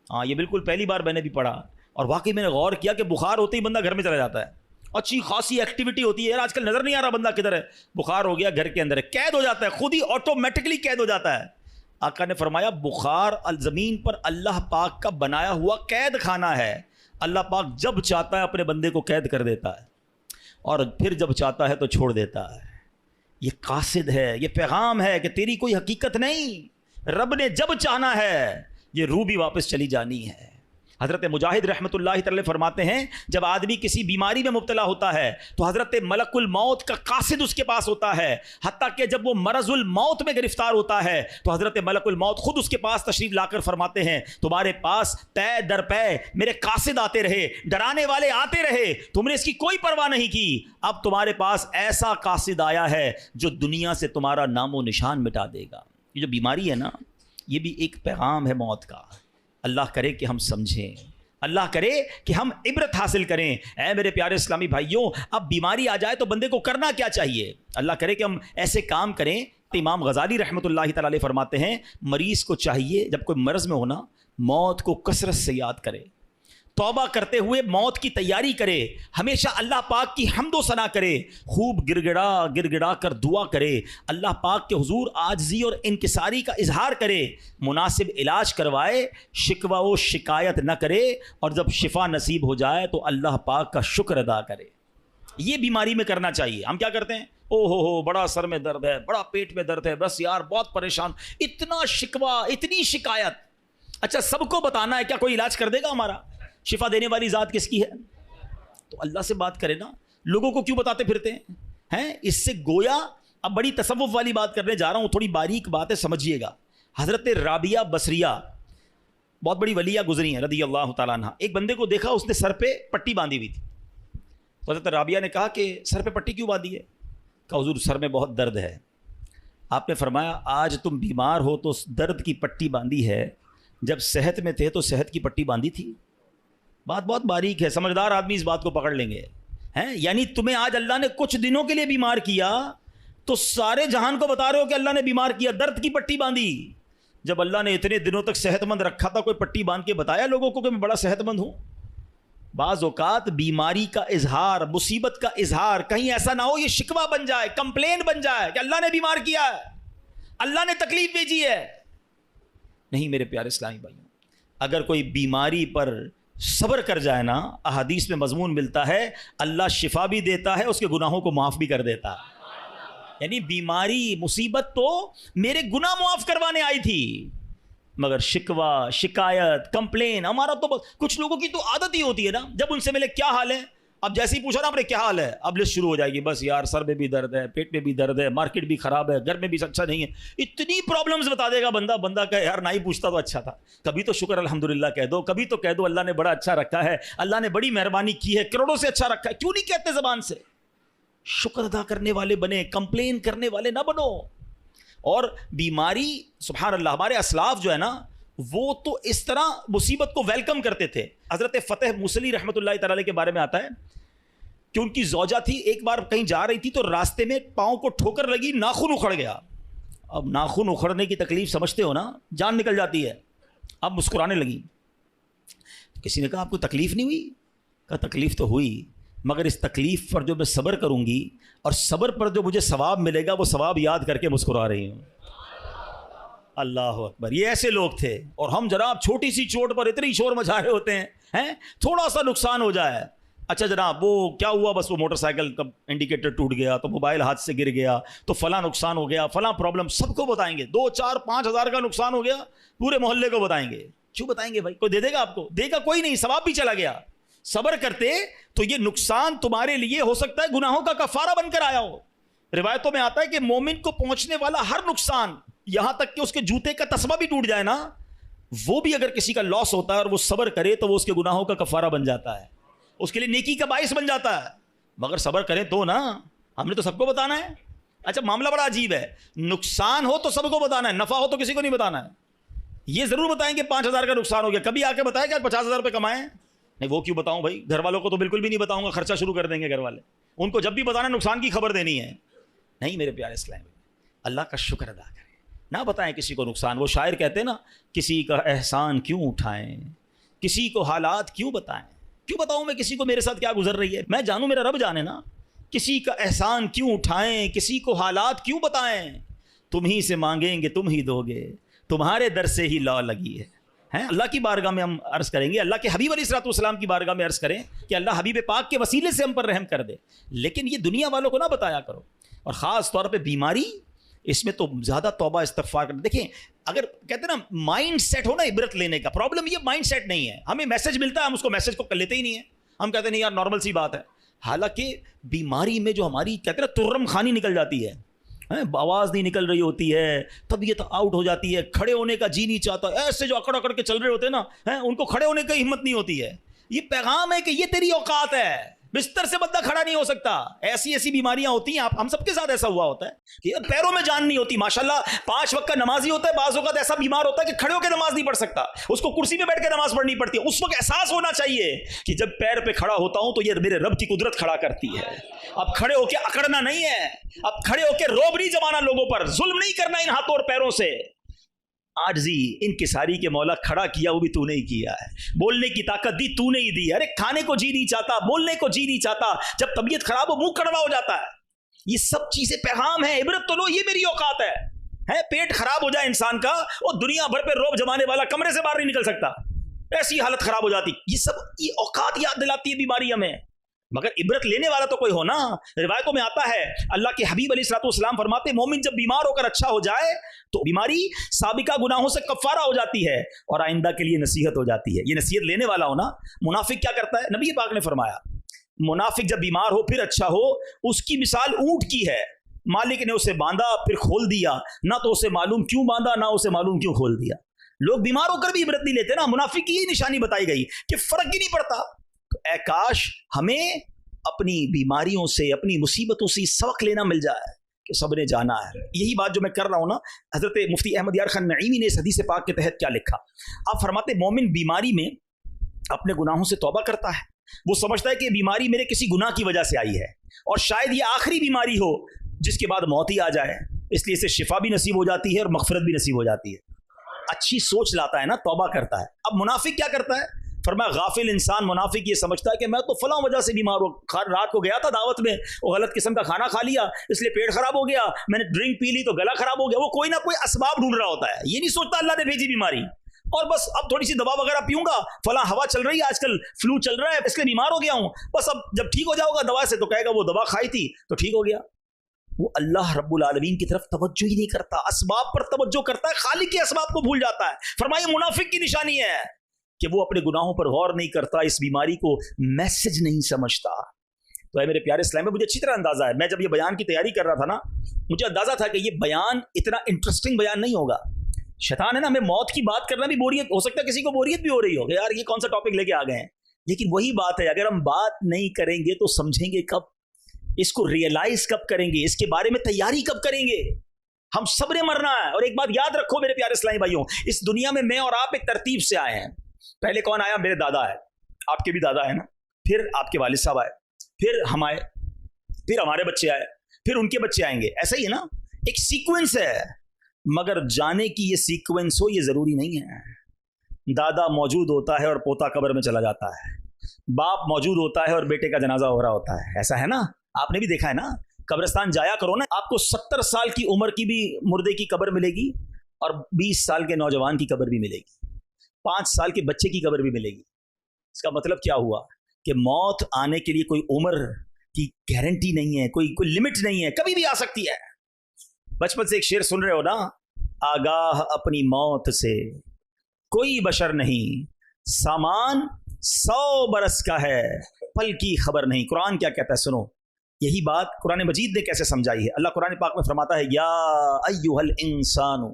ہاں یہ بالکل پہلی بار میں نے بھی پڑھا، اور واقعی میں نے غور کیا کہ بخار ہوتے ہی بندہ گھر میں چلا جاتا ہے، اچھی خاصی ایکٹیویٹی ہوتی ہے، یار آج کل نظر نہیں آ رہا بندہ کدھر ہے، بخار ہو گیا گھر کے اندر ہے، قید ہو جاتا ہے، خود ہی آٹومیٹکلی قید ہو جاتا ہے۔ آقا نے فرمایا بخار زمین پر اللہ پاک کا بنایا ہوا قید خانہ ہے، اللہ پاک جب چاہتا ہے اپنے بندے کو قید کر دیتا ہے اور پھر جب چاہتا ہے تو چھوڑ دیتا ہے۔ یہ قاصد ہے، یہ پیغام ہے کہ تیری کوئی حقیقت نہیں، رب نے جب چاہنا ہے یہ روح بھی واپس چلی جانی ہے۔ حضرت مجاہد رحمۃ اللہ تعالی فرماتے ہیں جب آدمی کسی بیماری میں مبتلا ہوتا ہے تو حضرت ملک الموت کا قاصد اس کے پاس ہوتا ہے، حتیٰ کہ جب وہ مرض الموت میں گرفتار ہوتا ہے تو حضرت ملک الموت خود اس کے پاس تشریف لا کر فرماتے ہیں تمہارے پاس پے در پے میرے قاصد آتے رہے، ڈرانے والے آتے رہے، تم نے اس کی کوئی پرواہ نہیں کی، اب تمہارے پاس ایسا قاصد آیا ہے جو دنیا سے تمہارا نام و نشان مٹا دے گا۔ یہ جو بیماری ہے نا، یہ بھی ایک پیغام ہے موت کا۔ اللہ کرے کہ ہم سمجھیں، اللہ کرے کہ ہم عبرت حاصل کریں۔ اے میرے پیارے اسلامی بھائیوں، اب بیماری آ جائے تو بندے کو کرنا کیا چاہیے؟ اللہ کرے کہ ہم ایسے کام کریں۔ امام غزالی رحمۃ اللہ تعالی علیہ فرماتے ہیں مریض کو چاہیے جب کوئی مرض میں ہونا موت کو کثرت سے یاد کرے، توبہ کرتے ہوئے موت کی تیاری کرے، ہمیشہ اللہ پاک کی حمد و ثنا کرے، خوب گڑ گڑا کر دعا کرے، اللہ پاک کے حضور عاجزی اور انکساری کا اظہار کرے، مناسب علاج کروائے، شکوہ و شکایت نہ کرے، اور جب شفا نصیب ہو جائے تو اللہ پاک کا شکر ادا کرے۔ یہ بیماری میں کرنا چاہیے۔ ہم کیا کرتے ہیں؟ او ہو بڑا سر میں درد ہے، بڑا پیٹ میں درد ہے، بس یار بہت پریشان، اتنا شکوہ، اتنی شکایت۔ اچھا سب کو بتانا ہے، کیا کوئی علاج کر دے گا ہمارا؟ شفا دینے والی ذات کس کی ہے؟ تو اللہ سے بات کرے نا، لوگوں کو کیوں بتاتے پھرتے ہیں؟ اس سے گویا اب بڑی تصوف والی بات کرنے جا رہا ہوں، تھوڑی باریک بات ہے، سمجھیے گا۔ حضرت رابعہ بصریہ بہت بڑی ولیہ گزری ہیں رضی اللہ تعالیٰ عنہ۔ ایک بندے کو دیکھا اس نے سر پہ پٹی باندھی ہوئی تھی، تو حضرت رابعہ نے کہا کہ سر پہ پٹی کیوں باندھی ہے؟ کہا حضور سر میں بہت درد ہے۔ آپ نے فرمایا آج تم بیمار ہو تو درد کی پٹی باندھی ہے، جب صحت میں تھے تو صحت کی پٹی باندھی تھی؟ بات بہت باریک ہے، سمجھدار آدمی اس بات کو پکڑ لیں گے۔ یعنی تمہیں آج اللہ نے کچھ دنوں کے لیے بیمار کیا تو سارے جہان کو بتا رہے ہو کہ اللہ نے بیمار کیا، درد کی پٹی باندھی۔ جب اللہ نے اتنے دنوں تک صحت مند رکھا تھا، کوئی پٹی باندھ کے بتایا لوگوں کو کہ میں بڑا صحت مند ہوں؟ بعض اوقات بیماری کا اظہار، مصیبت کا اظہار کہیں ایسا نہ ہو یہ شکوہ بن جائے، کمپلین بن جائے کہ اللہ نے بیمار کیا ہے، اللہ نے تکلیف بھیجی ہے۔ نہیں میرے پیارے اسلامی بھائیوں، اگر کوئی بیماری پر صبر کر جائے نا، احادیث میں مضمون ملتا ہے اللہ شفا بھی دیتا ہے، اس کے گناہوں کو معاف بھی کر دیتا ہے۔ یعنی بیماری مصیبت تو میرے گناہ معاف کروانے آئی تھی، مگر شکوہ شکایت کمپلین ہمارا تو کچھ لوگوں کی تو عادت ہی ہوتی ہے نا، جب ان سے ملے کیا حال ہے، اب جیسے ہی پوچھا نا آپ نے کیا حال ہے، اب لسٹ شروع ہو جائے گی، بس یار سر میں بھی درد ہے، پیٹ میں بھی درد ہے، مارکیٹ بھی خراب ہے، گھر میں بھی اچھا نہیں ہے، اتنی پرابلمز بتا دے گا بندہ کہ یار نہ ہی پوچھتا تو اچھا تھا۔ کبھی تو شکر الحمدللہ کہہ دو، کبھی تو کہہ دو اللہ نے بڑا اچھا رکھا ہے، اللہ نے بڑی مہربانی کی ہے، کروڑوں سے اچھا رکھا ہے، کیوں نہیں کہتے زبان سے؟ شکر ادا کرنے والے بنے، کمپلین کرنے والے نہ بنو۔ اور بیماری سبحان اللہ، ہمارے اسلاف جو ہے نا وہ تو اس طرح مصیبت کو ویلکم کرتے تھے۔ حضرت فتح موصلی رحمۃ اللہ تعالی کے بارے میں آتا ہے کہ ان کی زوجہ تھی، ایک بار کہیں جا رہی تھی تو راستے میں پاؤں کو ٹھوکر لگی، ناخن اکھڑ گیا۔ اب ناخن اکھڑنے کی تکلیف سمجھتے ہو نا، جان نکل جاتی ہے۔ اب مسکرانے لگی۔ کسی نے کہا آپ کو تکلیف نہیں ہوئی؟ کہا تکلیف تو ہوئی، مگر اس تکلیف پر جو میں صبر کروں گی اور صبر پر جو مجھے ثواب ملے گا وہ ثواب یاد کر کے مسکرا رہی ہوں۔ اللہ اکبر، یہ ایسے لوگ تھے۔ اور ہم جناب چھوٹی سی چوٹ پر اتنی شور مچا رہے ہوتے ہیں، تھوڑا سا نقصان ہو جائے، اچھا جناب وہ کیا ہوا، بس وہ موٹر سائیکل کا انڈیکیٹر ٹوٹ گیا تو موبائل ہاتھ سے گر گیا تو فلاں نقصان ہو گیا، فلاں پرابلم، سب کو بتائیں گے۔ 2 4 5 ہزار کا نقصان ہو گیا، پورے محلے کو بتائیں گے۔ کیوں بتائیں گے بھائی؟ کوئی دے دے گا آپ کو؟ دے گا کوئی نہیں، ثواب بھی چلا گیا۔ صبر کرتے تو یہ نقصان تمہارے لیے ہو سکتا ہے گناہوں کا کفارہ بن کر آیا ہو۔ روایتوں میں آتا ہے کہ مومن کو پہنچنے والا ہر نقصان، یہاں تک کہ اس کے جوتے کا تسمہ بھی ٹوٹ جائے نا، وہ بھی اگر کسی کا لاس ہوتا ہے اور وہ صبر کرے تو وہ اس کے گناہوں کا کفارہ بن جاتا ہے، اس کے لیے نیکی کا باعث بن جاتا ہے۔ مگر صبر کریں تو نا، ہم نے تو سب کو بتانا ہے۔ اچھا معاملہ بڑا عجیب ہے، نقصان ہو تو سب کو بتانا ہے، نفع ہو تو کسی کو نہیں بتانا ہے۔ یہ ضرور بتائیں کہ 5 ہزار کا نقصان ہو گیا، کبھی آ کے بتایا کہ 50 ہزار روپے کمائے؟ نہیں، وہ کیوں بتاؤں بھائی، گھر والوں کو تو بالکل بھی نہیں بتاؤں گا، خرچہ شروع کر دیں گے گھر والے، ان کو جب بھی بتانا نقصان کی خبر دینی ہے۔ نہیں میرے پیارے اسلام، اللہ کا شکر ادا کریں، نہ بتائیں کسی کو نقصان۔ وہ شاعر کہتے ہیں نا، کسی کا احسان کیوں اٹھائیں، کسی کو حالات کیوں بتائیں، کیوں بتاؤں میں کسی کو میرے ساتھ کیا گزر رہی ہے، میں جانوں میرا رب جانے نا۔ کسی کا احسان کیوں اٹھائیں، کسی کو حالات کیوں بتائیں، تم ہی سے مانگیں گے تم ہی دو گے، تمہارے در سے ہی لا لگی ہے۔ اللہ کی بارگاہ میں ہم عرض کریں گے، اللہ کے حبیب علیہ الصلوۃ والسلام کی بارگاہ میں عرض کریں کہ اللہ حبیب پاک کے وسیلے سے ہم پر رحم کر دے، لیکن یہ دنیا والوں کو نہ بتایا کرو۔ اور خاص طور پہ بیماری اس میں تو زیادہ توبہ استغفار کرنا. دیکھیں اگر کہتے ہیں نا مائنڈ سیٹ ہو نا عبرت لینے کا, پرابلم یہ مائنڈ سیٹ نہیں ہے. ہمیں میسج ملتا ہے, ہم اس کو میسج کو کر لیتے ہی نہیں ہیں. ہم کہتے ہیں نہیں یار نارمل سی بات ہے. حالانکہ بیماری میں جو ہماری کہتے ہیں نا ترم خانی نکل جاتی ہے, آواز نہیں نکل رہی ہوتی ہے, طبیعت آؤٹ ہو جاتی ہے, کھڑے ہونے کا جی نہیں چاہتا, ایسے جو اکڑ اکڑ کے چل رہے ہوتے ہیں نا, ان کو کھڑے ہونے کی ہمت نہیں ہوتی ہے. یہ پیغام ہے کہ یہ تیری اوقات ہے, بستر سے بندہ کھڑا نہیں ہو سکتا. ایسی ایسی بیماریاں ہوتی ہیں, ہم سب کے ساتھ ایسا ہوا ہوتا ہے کہ پیروں میں جان نہیں ہوتی. ماشاءاللہ 5 وقت کا نمازی ہوتا ہے, بعض اوقات ایسا بیمار ہوتا ہے کہ کھڑے ہو کے نماز نہیں پڑھ سکتا, اس کو کرسی پہ بیٹھ کے نماز پڑھنی پڑتی ہے. اس وقت احساس ہونا چاہیے کہ جب پیر پہ کھڑا ہوتا ہوں تو یہ میرے رب کی قدرت کھڑا کرتی ہے. اب کھڑے ہو کے اکڑنا نہیں ہے, اب کھڑے ہو کے روب نہیں جمانا لوگوں پر, ظلم نہیں کرنا ان ہاتھوں اور پیروں سے. آجزی انکساری کے مولا کھڑا کیا وہ بھی تو نے ہی کیا ہے, بولنے کی طاقت دی تو نے ہی دی. ارے کھانے کو جی نہیں چاہتا, بولنے کو جی نہیں چاہتا, جب طبیعت خراب ہو منہ کڑوا ہو جاتا ہے. یہ سب چیزیں پیغام ہے, عبرت تو لو, یہ میری اوقات ہے. پیٹ خراب ہو جائے انسان کا, اور دنیا بھر پہ روب جمانے والا کمرے سے باہر نہیں نکل سکتا, ایسی حالت خراب ہو جاتی. یہ سب یہ اوقات یاد دلاتی ہے بیماری ہمیں, مگر عبرت لینے والا تو کوئی ہو نا. روایتوں میں آتا ہے اللہ کے حبیب علیہ الصلوۃ والسلام فرماتے ہیں مومن جب بیمار ہو کر اچھا ہو جائے تو بیماری سابقہ گناہوں سے کفارہ ہو جاتی ہے اور آئندہ کے لیے نصیحت ہو جاتی ہے. یہ نصیحت لینے والا ہو نا. منافق کیا کرتا ہے, نبی پاک نے فرمایا منافق جب بیمار ہو پھر اچھا ہو, اس کی مثال اونٹ کی ہے, مالک نے اسے باندھا پھر کھول دیا, نہ تو اسے معلوم کیوں باندھا نہ اسے معلوم کیوں کھول دیا. لوگ بیمار ہو کر بھی عبرت نہیں لیتے نا. منافق کی یہی نشانی بتائی گئی کہ فرق ہی نہیں پڑتا. اے کاش ہمیں اپنی بیماریوں سے, اپنی مصیبتوں سے سبق لینا مل جائے کہ سب نے جانا ہے. یہی بات جو میں کر رہا ہوں نا, حضرت مفتی احمد یار خان نعیمی نے اس حدیث پاک کے تحت کیا لکھا. آپ فرماتے مومن بیماری میں اپنے گناہوں سے توبہ کرتا ہے, وہ سمجھتا ہے کہ بیماری میرے کسی گناہ کی وجہ سے آئی ہے اور شاید یہ آخری بیماری ہو جس کے بعد موت ہی آ جائے, اس لیے اسے شفا بھی نصیب ہو جاتی ہے اور مغفرت بھی نصیب ہو جاتی ہے. اچھی سوچ لاتا ہے نا, توبہ کرتا ہے. اب منافق کیا کرتا ہے, فرمایا غافل انسان منافق یہ سمجھتا ہے کہ میں تو فلاں وجہ سے بیمار ہوں, رات کو گیا تھا دعوت میں, وہ غلط قسم کا کھانا کھا لیا اس لیے پیٹ خراب ہو گیا, میں نے ڈرنک پی لی تو گلا خراب ہو گیا. وہ کوئی نہ کوئی اسباب ڈھونڈ رہا ہوتا ہے, یہ نہیں سوچتا اللہ نے بھیجی بیماری, اور بس اب تھوڑی سی دوا وغیرہ پیوں گا, فلاں ہوا چل رہی ہے آج کل, فلو چل رہا ہے اس لیے بیمار ہو گیا ہوں, بس اب جب ٹھیک ہو جاؤ گا دوا سے تو کہے گا وہ دوا کھائی تھی تو ٹھیک ہو گیا. وہ اللہ رب العالمین کی طرف توجہ ہی نہیں کرتا, اسباب پر توجہ کرتا ہے, خالق کے اسباب کو بھول جاتا ہے. فرمایا منافق کی نشانی ہے کہ وہ اپنے گناہوں پر غور نہیں کرتا, اس بیماری کو میسج نہیں سمجھتا. تو اے میرے پیارے اسلام میں مجھے اچھی طرح اندازہ ہے, میں جب یہ بیان کی تیاری کر رہا تھا نا, مجھے اندازہ تھا کہ یہ بیان اتنا انٹرسٹنگ بیان نہیں ہوگا. شیطان ہے نا, ہمیں موت کی بات کرنا بھی بوریت ہو سکتا ہے, کسی کو بوریت بھی ہو رہی ہو کہ یار یہ کون سا ٹاپک لے کے آ گئے ہیں. لیکن وہی بات ہے, اگر ہم بات نہیں کریں گے تو سمجھیں گے کب, اس کو ریئلائز کب کریں گے, اس کے بارے میں تیاری کب کریں گے. ہم سب نے مرنا ہے. اور ایک بات یاد رکھو میرے پیارے اسلامی بھائیوں, اس دنیا میں میں اور آپ ایک ترتیب سے آئے ہیں. پہلے کون آیا, میرے دادا ہے, آپ کے بھی دادا ہے نا, پھر آپ کے والد صاحب آئے, پھر ہم آئے, پھر ہمارے بچے آئے, پھر ان کے بچے آئیں گے. ایسا ہی ہے نا, ایک سیکوینس ہے. مگر جانے کی یہ سیکوینس ہو یہ ضروری نہیں ہے. دادا موجود ہوتا ہے اور پوتا قبر میں چلا جاتا ہے, باپ موجود ہوتا ہے اور بیٹے کا جنازہ ہو رہا ہوتا ہے. ایسا ہے نا, آپ نے بھی دیکھا ہے نا, قبرستان جایا کرو نا, آپ کو 70 سال کی عمر کی بھی مردے کی قبر ملے گی اور 20 سال کے نوجوان کی قبر بھی ملے گی, 5 سال کے بچے کی قبر بھی ملے گی. اس کا مطلب کیا ہوا کہ موت آنے کے لیے کوئی عمر کی گارنٹی نہیں ہے, کوئی لمٹ نہیں ہے, کبھی بھی آ سکتی ہے. بچپن سے ایک شعر سن رہے ہو نا, آگاہ اپنی موت سے کوئی بشر نہیں, سامان 100 برس کا ہے پل کی خبر نہیں. قرآن کیا کہتا ہے سنو, یہی بات قرآن مجید نے کیسے سمجھائی ہے. اللہ قرآن پاک میں فرماتا ہے یا ایھا الانسان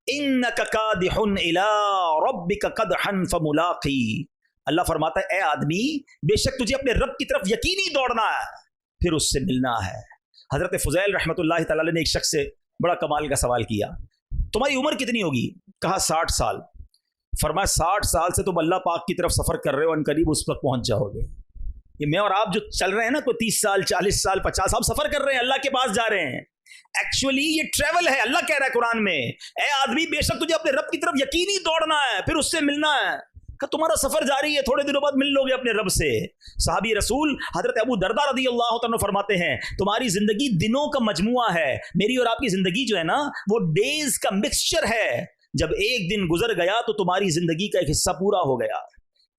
انک کادح الی ربک قدحا فملاقی. اللہ فرماتا ہے اے آدمی بے شک تجھے اپنے رب کی طرف یقینی دوڑنا ہے, پھر اس سے ملنا ہے. حضرت فضیل رحمۃ اللہ تعالی علیہ نے ایک شخص سے بڑا کمال کا سوال کیا, تمہاری عمر کتنی ہوگی؟ کہا 60 سال. فرمایا 60 سال سے تم اللہ پاک کی طرف سفر کر رہے ہو, ان قریب اس پر پہنچ جاؤ گے. یہ میں اور آپ جو چل رہے ہیں نا, کوئی 30 سال 40 سال 50 سال سفر کر رہے ہیں, اللہ کے پاس جا رہے ہیں. ایکچولی یہ ٹریول ہے. اللہ کہہ رہا ہے قرآن میں اے آدمی بے شک تجھے اپنے رب کی طرف یقینی دوڑنا ہے, پھر اس سے ملنا ہے. کہ تمہارا سفر جاری ہے, تھوڑے دنوں بعد مل لو گے اپنے رب سے. صحابی رسول حضرت ابو درداء رضی اللہ عنہ فرماتے ہیں تمہاری زندگی دنوں کا مجموعہ ہے, میری اور آپ کی زندگی جو ہے نا وہ ڈیز کا مکسچر ہے. جب ایک دن گزر گیا تو تمہاری زندگی کا ایک حصہ پورا ہو گیا.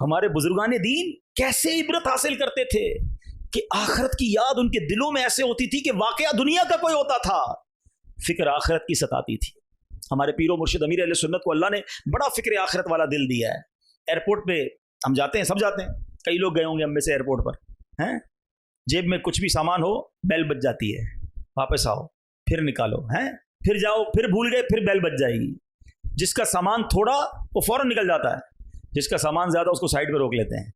ہمارے بزرگان دین کیسے عبرت حاصل کرتے تھے کہ آخرت کی یاد ان کے دلوں میں ایسے ہوتی تھی کہ واقعہ دنیا کا کوئی ہوتا تھا، فکر آخرت کی ستاتی تھی. ہمارے پیر و مرشد امیر اہل سنت کو اللہ نے بڑا فکر آخرت والا دل دیا ہے. ایئرپورٹ پہ ہم جاتے ہیں، سب جاتے ہیں، کئی لوگ گئے ہوں گے ہم میں سے ایئرپورٹ پر، ہیں جیب میں کچھ بھی سامان ہو بیل بج جاتی ہے، واپس آؤ پھر نکالو، ہیں پھر جاؤ، پھر بھول گئے پھر بیل بج جائے گی. جس کا سامان تھوڑا وہ فوراً نکل جاتا ہے، جس کا سامان زیادہ اس کو سائڈ پہ روک لیتے ہیں.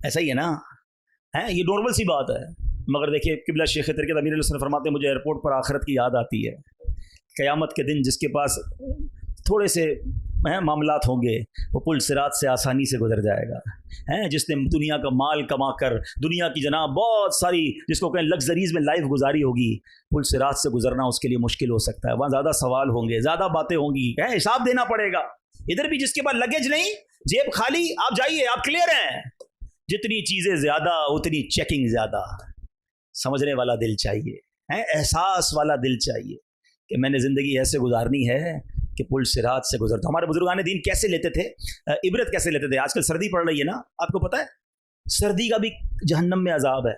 ایسا ہی ہے نا، ہیں یہ نارمل سی بات ہے. مگر دیکھیے قبلہ شیخ ترکت امیر علیہ السلام فرماتے ہیں مجھے ایئرپورٹ پر آخرت کی یاد آتی ہے. قیامت کے دن جس کے پاس تھوڑے سے معاملات ہوں گے وہ پل صراط سے آسانی سے گزر جائے گا. ہیں جس نے دنیا کا مال کما کر دنیا کی جناب بہت ساری جس کو کہیں لگژریز میں لائف گزاری ہوگی، پل صراط سے گزرنا اس کے لیے مشکل ہو سکتا ہے. وہاں زیادہ سوال ہوں گے، زیادہ باتیں ہوں گی، حساب دینا پڑے گا. ادھر بھی جس کے پاس لگیج نہیں، جیب خالی، آپ جائیے، آپ کلیئر ہیں. جتنی چیزیں زیادہ اتنی چیکنگ زیادہ. سمجھنے والا دل چاہیے، احساس والا دل چاہیے کہ میں نے زندگی ایسے گزارنی ہے کہ پل صراط سے گزرتا. ہمارے بزرگان دین کیسے لیتے تھے عبرت، کیسے لیتے تھے؟ آج کل سردی پڑ رہی ہے نا، آپ کو پتہ ہے سردی کا بھی جہنم میں عذاب ہے.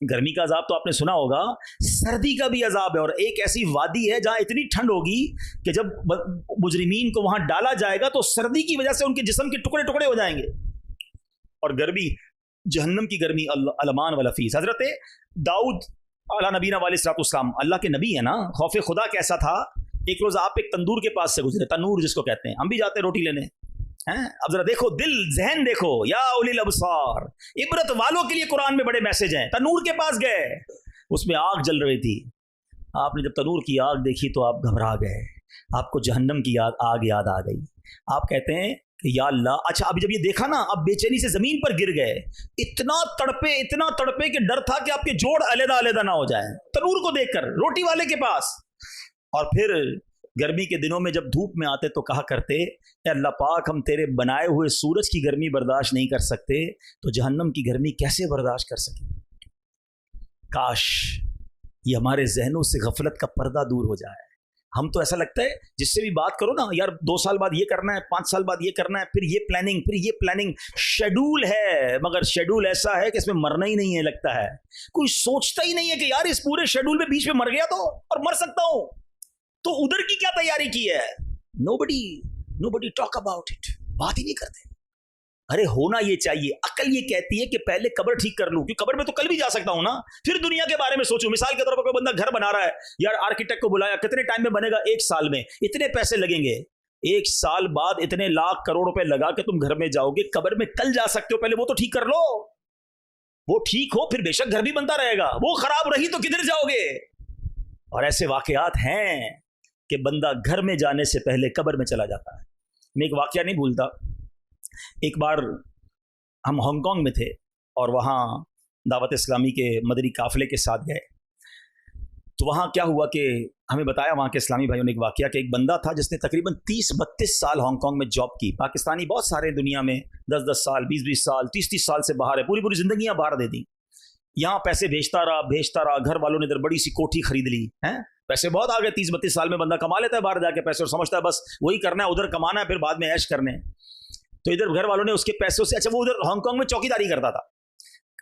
گرمی کا عذاب تو آپ نے سنا ہوگا، سردی کا بھی عذاب ہے. اور ایک ایسی وادی ہے جہاں اتنی ٹھنڈ ہوگی کہ جب مجرمین کو وہاں ڈالا جائے گا تو سردی کی وجہ سے ان کے جسم کے ٹکڑے ٹکڑے ہو جائیں گے. اور گرمی، جہنم کی گرمی الامان والفیس. حضرت داؤد علیہ نبینا علیہ الصلوۃ والسلام اللہ کے نبی ہیں نا، خوف خدا کیسا تھا. ایک روز آپ ایک تندور کے پاس سے گزرے، تنور جس کو کہتے ہیں، ہم بھی جاتے ہیں روٹی لینے. اب ذرا دیکھو دل ذہن دیکھو، یا اولی الابصار، عبرت والوں کے لیے قرآن میں بڑے میسج ہیں. تنور کے پاس گئے، اس میں آگ جل رہی تھی. آپ نے جب تنور کی آگ دیکھی تو آپ گھبرا گئے، آپ کو جہنم کی آگ یاد آ گئی. آپ کہتے ہیں کہ یا اللہ، اچھا ابھی جب یہ دیکھا نا، اب بے چینی سے زمین پر گر گئے. اتنا تڑپے کہ ڈر تھا کہ آپ کے جوڑ علیحدہ علیحدہ نہ ہو جائیں تنور کو دیکھ کر روٹی والے کے پاس. اور پھر گرمی کے دنوں میں جب دھوپ میں آتے تو کہا کرتے، اے اللہ پاک ہم تیرے بنائے ہوئے سورج کی گرمی برداشت نہیں کر سکتے تو جہنم کی گرمی کیسے برداشت کر سکیں. کاش یہ ہمارے ذہنوں سے غفلت کا پردہ دور ہو جائے. ہم تو ایسا لگتا ہے جس سے بھی بات کرو نا، یار 2 سال بعد یہ کرنا ہے، 5 سال بعد یہ کرنا ہے، پھر یہ پلاننگ شیڈول ہے. مگر شیڈول ایسا ہے کہ اس میں مرنا ہی نہیں ہے. لگتا ہے کوئی سوچتا ہی نہیں ہے کہ یار اس پورے شیڈول میں بیچ میں مر گیا تو اور مر سکتا ہوں تو ادھر کی کیا تیاری کی ہے. nobody talk about it. بات ہی نہیں کرتے. ارے ہونا یہ چاہیے. عقل یہ کہتی ہے کہ پہلے قبر ٹھیک کر لوں، کیونکہ قبر میں تو کل بھی جا سکتا ہوں نا، پھر دنیا کے بارے میں سوچوں. مثال کے طور پر کوئی بندہ گھر بنا رہا ہے، یار آرکیٹیکٹ کو بلایا، کتنے ٹائم میں بنے گا؟ 1 سال میں. اتنے پیسے لگیں گے. 1 سال بعد اتنے لاکھ کروڑ روپے لگا کے تم گھر میں جاؤ گے. قبر میں کل جا سکتے ہو، پہلے وہ تو ٹھیک کر لو. وہ ٹھیک ہو پھر بے شک گھر بھی بنتا رہے گا. وہ خراب رہی تو کدھر جاؤ گے؟ اور ایسے واقعات ہیں کہ بندہ گھر میں جانے سے پہلے قبر میں چلا جاتا ہے. میں ایک واقعہ نہیں بھولتا. ایک بار ہم ہانگ کانگ میں تھے اور وہاں دعوت اسلامی کے مدنی قافلے کے ساتھ گئے. تو وہاں کیا ہوا کہ ہمیں بتایا وہاں کے اسلامی بھائیوں نے ایک واقعہ کہ ایک بندہ تھا جس نے تقریباً 30-32 سال ہانگ کانگ میں جاب کی. پاکستانی بہت سارے دنیا میں 10-10 سال 20-20 سال 30-30 سال سے باہر ہے، پوری زندگیاں باہر دے دی. یہاں پیسے بھیجتا رہا. گھر والوں نے ادھر بڑی سی کوٹھی خرید لی. پیسے بہت آ گئے. 30-32 سال میں بندہ کما لیتا ہے باہر جا کے پیسے اور سمجھتا ہے بس وہی کرنا ہے، ادھر کمانا ہے، پھر بعد میں عیش کرنے. تو ادھر گھر والوں نے اس کے پیسوں سے، اچھا وہ ادھر ہانگ کانگ میں چوکیداری کرتا تھا.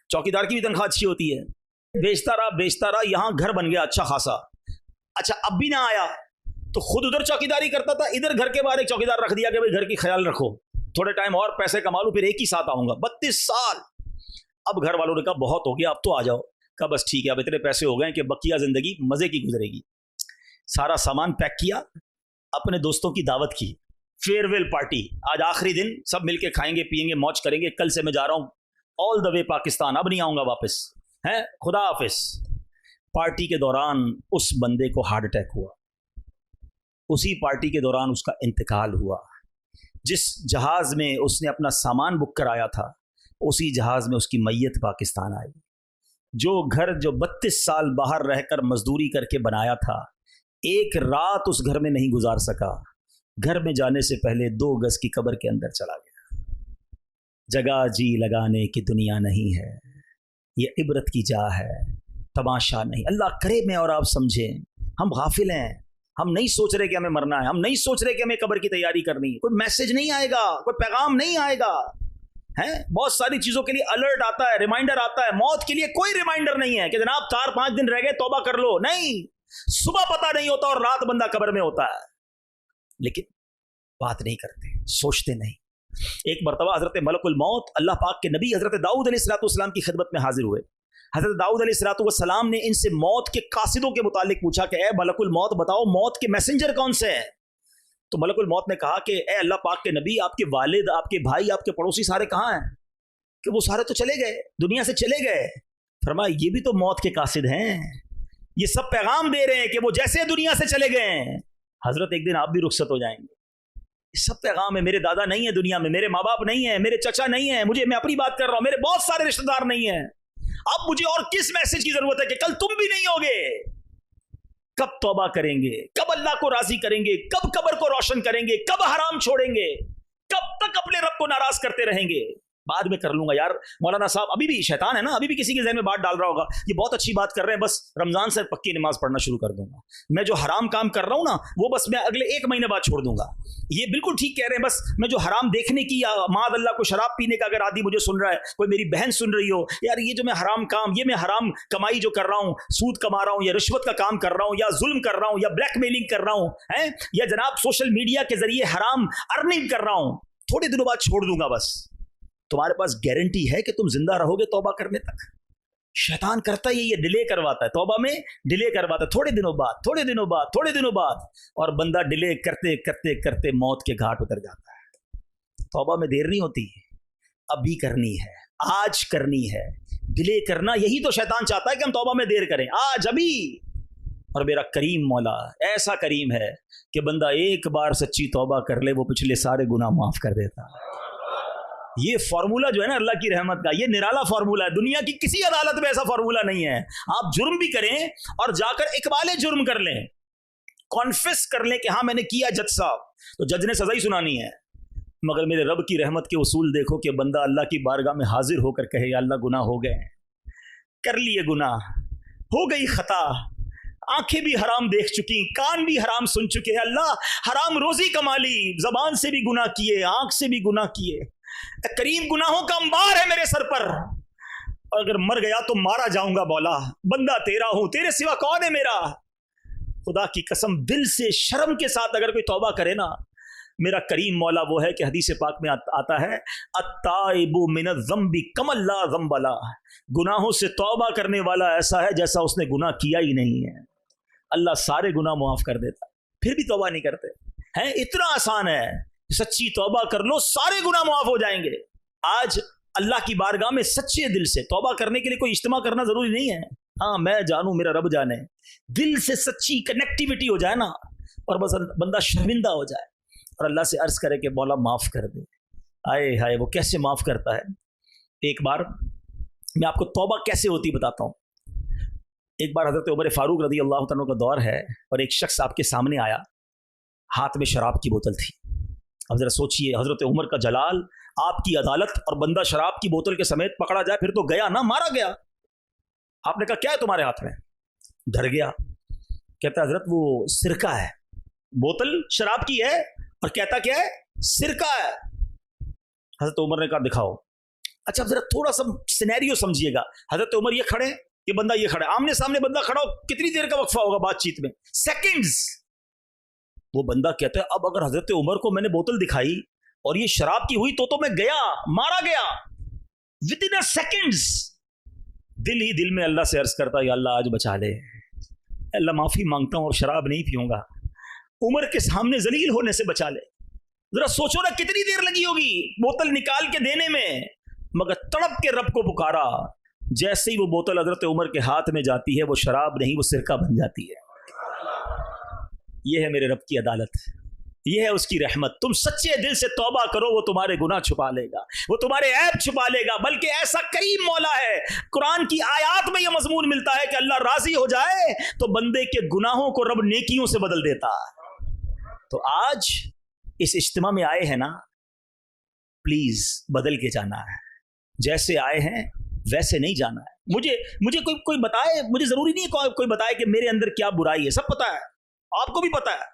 چوکیدار کی بھی تنخواہ اچھی ہوتی ہے. بیچتا رہا. یہاں گھر بن گیا اچھا خاصا. اچھا اب بھی نہ آیا تو خود ادھر چوکیداری کرتا تھا. ادھر گھر کے باہر ایک چوکیدار رکھ دیا کہ بھائی گھر کی خیال رکھو، تھوڑے ٹائم اور پیسے کما لوں پھر ایک ہی ساتھ آؤں گا. 32 سال. اب گھر والوں نے کہا بہت ہو گیا، اب تو آ جاؤ. کہا بس ٹھیک ہے، اب اتنے پیسے ہو گئے کہ بقیہ زندگی مزے کی گزرے گی. سارا سامان پیک کیا، اپنے دوستوں کی دعوت کی، فیئر ویل پارٹی. آج آخری دن، سب مل کے کھائیں گے پیئیں گے موج کریں گے. کل سے میں جا رہا ہوں آل دا وے پاکستان، اب نہیں آؤں گا واپس، خدا حافظ. پارٹی کے دوران اس بندے کو ہارٹ اٹیک ہوا. اسی پارٹی کے دوران اس کا انتقال ہوا. جس جہاز میں اس نے اپنا سامان بک کرایا تھا اسی جہاز میں اس کی میت پاکستان آئی. جو گھر جو 32 سال باہر رہ کر مزدوری کر کے بنایا تھا، ایک رات اس گھر میں نہیں گزار سکا. گھر میں جانے سے پہلے 2 گز کی قبر کے اندر چلا گیا. جگہ جی لگانے کی دنیا نہیں ہے، یہ عبرت کی جا ہے، تماشا نہیں. اللہ کرے میں اور آپ سمجھیں. ہم غافل ہیں، ہم نہیں سوچ رہے کہ ہمیں مرنا ہے، ہم نہیں سوچ رہے کہ ہمیں قبر کی تیاری کرنی ہے. کوئی میسج نہیں آئے گا، کوئی پیغام نہیں آئے گا. ہے, بہت ساری چیزوں کے لیے الرٹ آتا ہے, ریمائنڈر آتا ہے. موت کے لیے کوئی ریمائنڈر نہیں ہے کہ جناب 4-5 دن رہ گئے توبہ کر لو. نہیں, صبح پتہ نہیں ہوتا اور رات بندہ قبر میں ہوتا ہے, لیکن بات نہیں کرتے, سوچتے نہیں. ایک مرتبہ حضرت ملک الموت اللہ پاک کے نبی حضرت داؤد علیہ السلام کی خدمت میں حاضر ہوئے. حضرت داؤد علیہ السلام نے ان سے موت کے قاصدوں کے متعلق پوچھا کہ اے ملک الموت بتاؤ موت کے میسنجر کون سے ہیں. تو ملک الموت نے کہا کہ اے اللہ پاک کے نبی, آپ کے والد, آپ کے بھائی, آپ کے پڑوسی سارے کہاں ہیں؟ کہ وہ سارے تو چلے گئے, دنیا سے چلے گئے. فرمایا یہ بھی تو موت کے قاصد ہیں, یہ سب پیغام دے رہے ہیں کہ وہ جیسے دنیا سے چلے گئے ہیں حضرت ایک دن آپ بھی رخصت ہو جائیں گے. یہ سب پیغام ہے. میرے دادا نہیں ہیں دنیا میں, میرے ماں باپ نہیں ہیں, میرے چچا نہیں ہیں, میں اپنی بات کر رہا ہوں, میرے بہت سارے رشتہ دار نہیں ہیں. اب مجھے اور کس میسج کی ضرورت ہے کہ کل تم بھی نہیں ہوگے. کب توبہ کریں گے, کب اللہ کو راضی کریں گے, کب قبر کو روشن کریں گے, کب حرام چھوڑیں گے, کب تک اپنے رب کو ناراض کرتے رہیں گے؟ بعد میں کر لوں گا. یار مولانا صاحب ابھی بھی شیطان ہے نا, ابھی بھی کسی کے ذہن میں بات ڈال رہا ہوگا یہ بہت اچھی بات کر رہے ہیں, بس رمضان سے پکی نماز پڑھنا شروع کر دوں گا. میں جو حرام کام کر رہا ہوں نا وہ بس میں اگلے 1 مہینے بعد چھوڑ دوں گا. یہ بالکل ٹھیک کہہ رہے ہیں, بس میں جو حرام دیکھنے کی یا معاذ اللہ کو شراب پینے کا اگر عادی مجھے سن رہا ہے, کوئی میری بہن سن رہی ہو, یار یہ جو میں حرام کام, یہ میں حرام کمائی جو کر رہا ہوں, سود کما رہا ہوں یا رشوت کا کام کر رہا ہوں یا ظلم کر رہا ہوں یا بلیک میلنگ کر رہا ہوں یا جناب سوشل میڈیا کے ذریعے حرام ارننگ کر رہا ہوں, تھوڑے دنوں بعد چھوڑ دوں گا. بس تمہارے پاس گارنٹی ہے کہ تم زندہ رہو گے توبہ کرنے تک؟ شیطان کرتا ہی یہ ڈیلے کرواتا ہے, توبہ میں ڈیلے کرواتا ہے, تھوڑے دنوں بعد اور بندہ ڈیلے کرتے کرتے کرتے موت کے گھاٹ اتر جاتا ہے. توبہ میں دیر نہیں ہوتی, ابھی کرنی ہے, آج کرنی ہے. ڈیلے کرنا یہی تو شیطان چاہتا ہے کہ ہم توبہ میں دیر کریں, آج ابھی. اور میرا کریم مولا ایسا کریم ہے کہ بندہ ایک بار سچی توبہ کر لے وہ پچھلے سارے گناہ معاف کر دیتا ہے. یہ فارمولا جو ہے نا اللہ کی رحمت کا, یہ نرالا فارمولا ہے. دنیا کی کسی عدالت میں ایسا فارمولا نہیں ہے. آپ جرم بھی کریں اور جا کر اقبال جرم کر لیں, کانفیس کر لیں کہ ہاں میں نے کیا جج صاحب, تو جج نے سزا ہی سنانی ہے. مگر میرے رب کی رحمت کے اصول دیکھو کہ بندہ اللہ کی بارگاہ میں حاضر ہو کر کہے یا اللہ گناہ ہو گئے, کر لیے گناہ, ہو گئی خطا, آنکھیں بھی حرام دیکھ چکی, کان بھی حرام سن چکے, اللہ حرام روزی کما لی, زبان سے بھی گناہ کیے, آنکھ سے بھی گناہ کیے. کریم گناہوں کا انبار ہے میرے سر پر, اگر مر گیا تو مارا جاؤں گا مولا, بندہ تیرا ہوں, تیرے سوا کون ہے میرا. خدا کی قسم دل سے شرم کے ساتھ اگر کوئی توبہ کرے نا, میرا کریم مولا وہ ہے کہ حدیث پاک میں آتا ہے التائب من الذنب کمن لا ذنب له, گناہوں سے توبہ کرنے والا ایسا ہے جیسا اس نے گناہ کیا ہی نہیں ہے. اللہ سارے گناہ معاف کر دیتا, پھر بھی توبہ نہیں کرتے ہیں. اتنا آسان ہے, سچی توبہ کر لو سارے گناہ معاف ہو جائیں گے. آج اللہ کی بارگاہ میں سچے دل سے توبہ کرنے کے لیے کوئی اجتماع کرنا ضروری نہیں ہے. ہاں میں جانوں میرا رب جانے, دل سے سچی کنیکٹیوٹی ہو جائے نا, اور بس بندہ شرمندہ ہو جائے اور اللہ سے عرض کرے کہ مولا معاف کر دے. آئے ہائے وہ کیسے معاف کرتا ہے. ایک بار میں آپ کو توبہ کیسے ہوتی بتاتا ہوں. ایک بار حضرت عمر فاروق رضی اللہ تعالیٰ کا دور ہے اور ایک شخص آپ کے سامنے آیا, ہاتھ میں شراب کی بوتل تھی. اب ذرا سوچئے حضرت عمر کا جلال, آپ کی عدالت, اور بندہ شراب کی بوتل کے سمیت پکڑا جائے, پھر تو گیا نا, مارا گیا. آپ نے کہا کیا ہے تمہارے ہاتھ میں؟ ڈر گیا, کہتا ہے حضرت وہ سرکہ ہے. بوتل شراب کی ہے اور کہتا کیا ہے؟ سرکہ ہے. حضرت عمر نے کہا دکھاؤ. اچھا ذرا تھوڑا سا سینیریو سمجھیے گا. حضرت عمر یہ کھڑے, یہ بندہ یہ کھڑا, آمنے سامنے بندہ کھڑا ہو, کتنی دیر کا وقفہ ہوگا بات چیت میں؟ سیکنڈز. وہ بندہ کہتا ہے اب اگر حضرت عمر کو میں نے بوتل دکھائی اور یہ شراب کی ہوئی تو میں گیا, مارا گیا within a seconds. دل ہی دل میں اللہ سے عرض کرتا یا اللہ آج بچا لے, اللہ معافی مانگتا ہوں اور شراب نہیں پیوں گا, عمر کے سامنے ذلیل ہونے سے بچا لے. ذرا سوچو نا کتنی دیر لگی ہوگی بوتل نکال کے دینے میں, مگر تڑپ کے رب کو پکارا. جیسے ہی وہ بوتل حضرت عمر کے ہاتھ میں جاتی ہے, وہ شراب نہیں وہ سرکہ بن جاتی ہے. یہ ہے میرے رب کی عدالت, یہ ہے اس کی رحمت. تم سچے دل سے توبہ کرو, وہ تمہارے گناہ چھپا لے گا, وہ تمہارے عیب چھپا لے گا. بلکہ ایسا کریم مولا ہے, قرآن کی آیات میں یہ مضمون ملتا ہے کہ اللہ راضی ہو جائے تو بندے کے گناہوں کو رب نیکیوں سے بدل دیتا. تو آج اس اجتماع میں آئے ہیں نا, پلیز بدل کے جانا ہے. جیسے آئے ہیں ویسے نہیں جانا ہے. مجھے کوئی بتائے, مجھے ضروری نہیں ہے کوئی بتائے کہ میرے اندر کیا برائی ہے, سب پتا ہے, آپ کو بھی پتا ہے.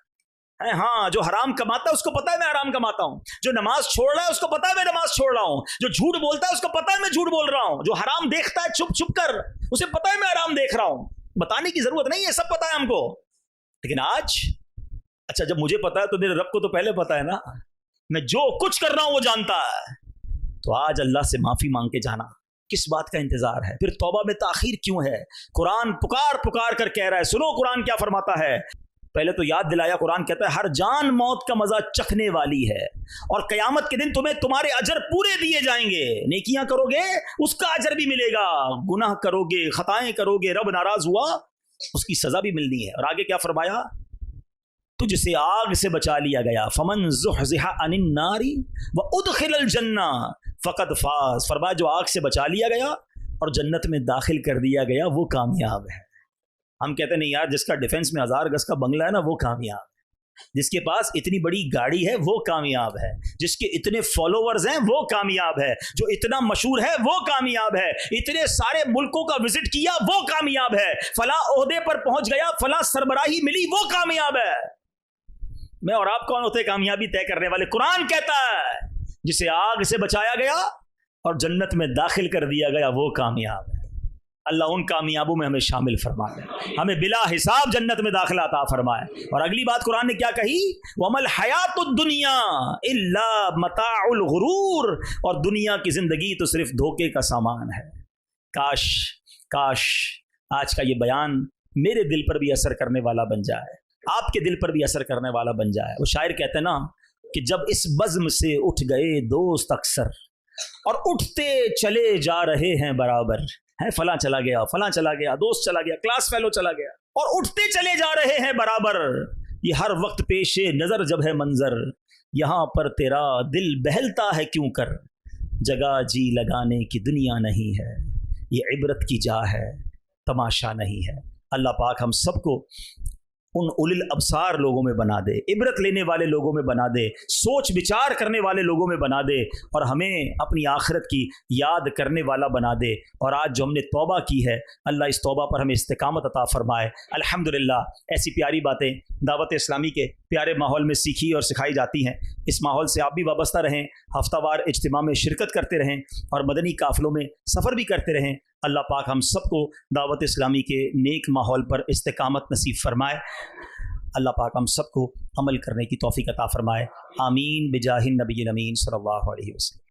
ہے ہاں جو حرام کماتا ہے اس کو پتا ہے میں حرام کماتا ہوں، جو نماز چھوڑ رہا ہے اس کو پتا ہے میں نماز چھوڑ رہا ہوں، جو جھوٹ بولتا ہے اس کو پتا ہے میں جھوٹ بول رہا ہوں، جو حرام دیکھتا ہے چھپ چھپ کر اسے پتا ہے میں حرام دیکھ رہا ہوں. بتانے کی ضرورت نہیں ہے، سب پتا ہے ہم کو. لیکن آج اچھا جب مجھے پتا ہے تو میرے رب کو تو پہلے پتا ہے نا، میں جو کچھ کر رہا ہوں وہ جانتا ہے. تو آج اللہ سے معافی مانگ کے جانا، کس بات کا انتظار ہے؟ پھر توبہ میں تاخیر کیوں ہے؟ قرآن پکار پکار کر کہہ رہا ہے، سنو قرآن کیا فرماتا ہے. پہلے تو یاد دلایا، قرآن کہتا ہے ہر جان موت کا مزہ چکھنے والی ہے، اور قیامت کے دن تمہیں تمہارے اجر پورے دیے جائیں گے. نیکیاں کرو گے اس کا اجر بھی ملے گا، گناہ کرو گے خطائیں کرو گے رب ناراض ہوا اس کی سزا بھی ملنی ہے. اور آگے کیا فرمایا؟ تجھ سے آگ سے بچا لیا گیا، فمن زحزح عن النار وادخل الجنہ فقد فاز. فرمایا جو آگ سے بچا لیا گیا اور جنت میں داخل کر دیا گیا وہ کامیاب ہے. ہم کہتے نہیں یار جس کا ڈیفنس میں 1000 گز کا بنگلہ ہے نا وہ کامیاب ہے، جس کے پاس اتنی بڑی گاڑی ہے وہ کامیاب ہے، جس کے اتنے فالوورز ہیں وہ کامیاب ہے، جو اتنا مشہور ہے وہ کامیاب ہے، اتنے سارے ملکوں کا وزٹ کیا وہ کامیاب ہے، فلاں عہدے پر پہنچ گیا فلاں سربراہی ملی وہ کامیاب ہے. میں اور آپ کون ہوتے کامیابی طے کرنے والے؟ قرآن کہتا ہے جسے آگ سے بچایا گیا اور جنت میں داخل کر دیا گیا وہ کامیاب ہے. اللہ ان کامیابوں میں ہمیں شامل فرمائے، ہمیں بلا حساب جنت میں داخلہ عطا فرمائے. اور اگلی بات قرآن نے کیا کہی؟ وَمَا الْحَيَاةُ الدُّنْيَا إِلَّا مَتَاعُ الْغُرُورِ، اور دنیا کی زندگی تو صرف دھوکے کا سامان ہے. کاش آج کا یہ بیان میرے دل پر بھی اثر کرنے والا بن جائے، آپ کے دل پر بھی اثر کرنے والا بن جائے. وہ شاعر کہتے ہیں نا کہ جب اس بزم سے اٹھ گئے دوست اکثر اور اٹھتے چلے جا رہے ہیں برابر، ہے فلاں چلا گیا فلاں چلا گیا دوست چلا گیا کلاس فیلو چلا گیا اور اٹھتے چلے جا رہے ہیں برابر، یہ ہر وقت پیش نظر جب ہے منظر، یہاں پر تیرا دل بہلتا ہے کیوں کر، جگہ جی لگانے کی دنیا نہیں ہے، یہ عبرت کی جا ہے تماشا نہیں ہے. اللہ پاک ہم سب کو ان اول الابصار لوگوں میں بنا دے، عبرت لینے والے لوگوں میں بنا دے، سوچ بچار کرنے والے لوگوں میں بنا دے، اور ہمیں اپنی آخرت کی یاد کرنے والا بنا دے. اور آج جو ہم نے توبہ کی ہے اللہ اس توبہ پر ہمیں استقامت عطا فرمائے. الحمدللہ ایسی پیاری باتیں دعوت اسلامی کے پیارے ماحول میں سیکھی اور سکھائی جاتی ہیں. اس ماحول سے آپ بھی وابستہ رہیں، ہفتہ وار اجتماع میں شرکت کرتے رہیں اور مدنی قافلوں میں سفر بھی کرتے رہیں. اللہ پاک ہم سب کو دعوت اسلامی کے نیک ماحول پر استقامت نصیب فرمائے. اللہ پاک ہم سب کو عمل کرنے کی توفیق عطا فرمائے. آمین بجاہ النبی الامین صلی اللہ علیہ وسلم.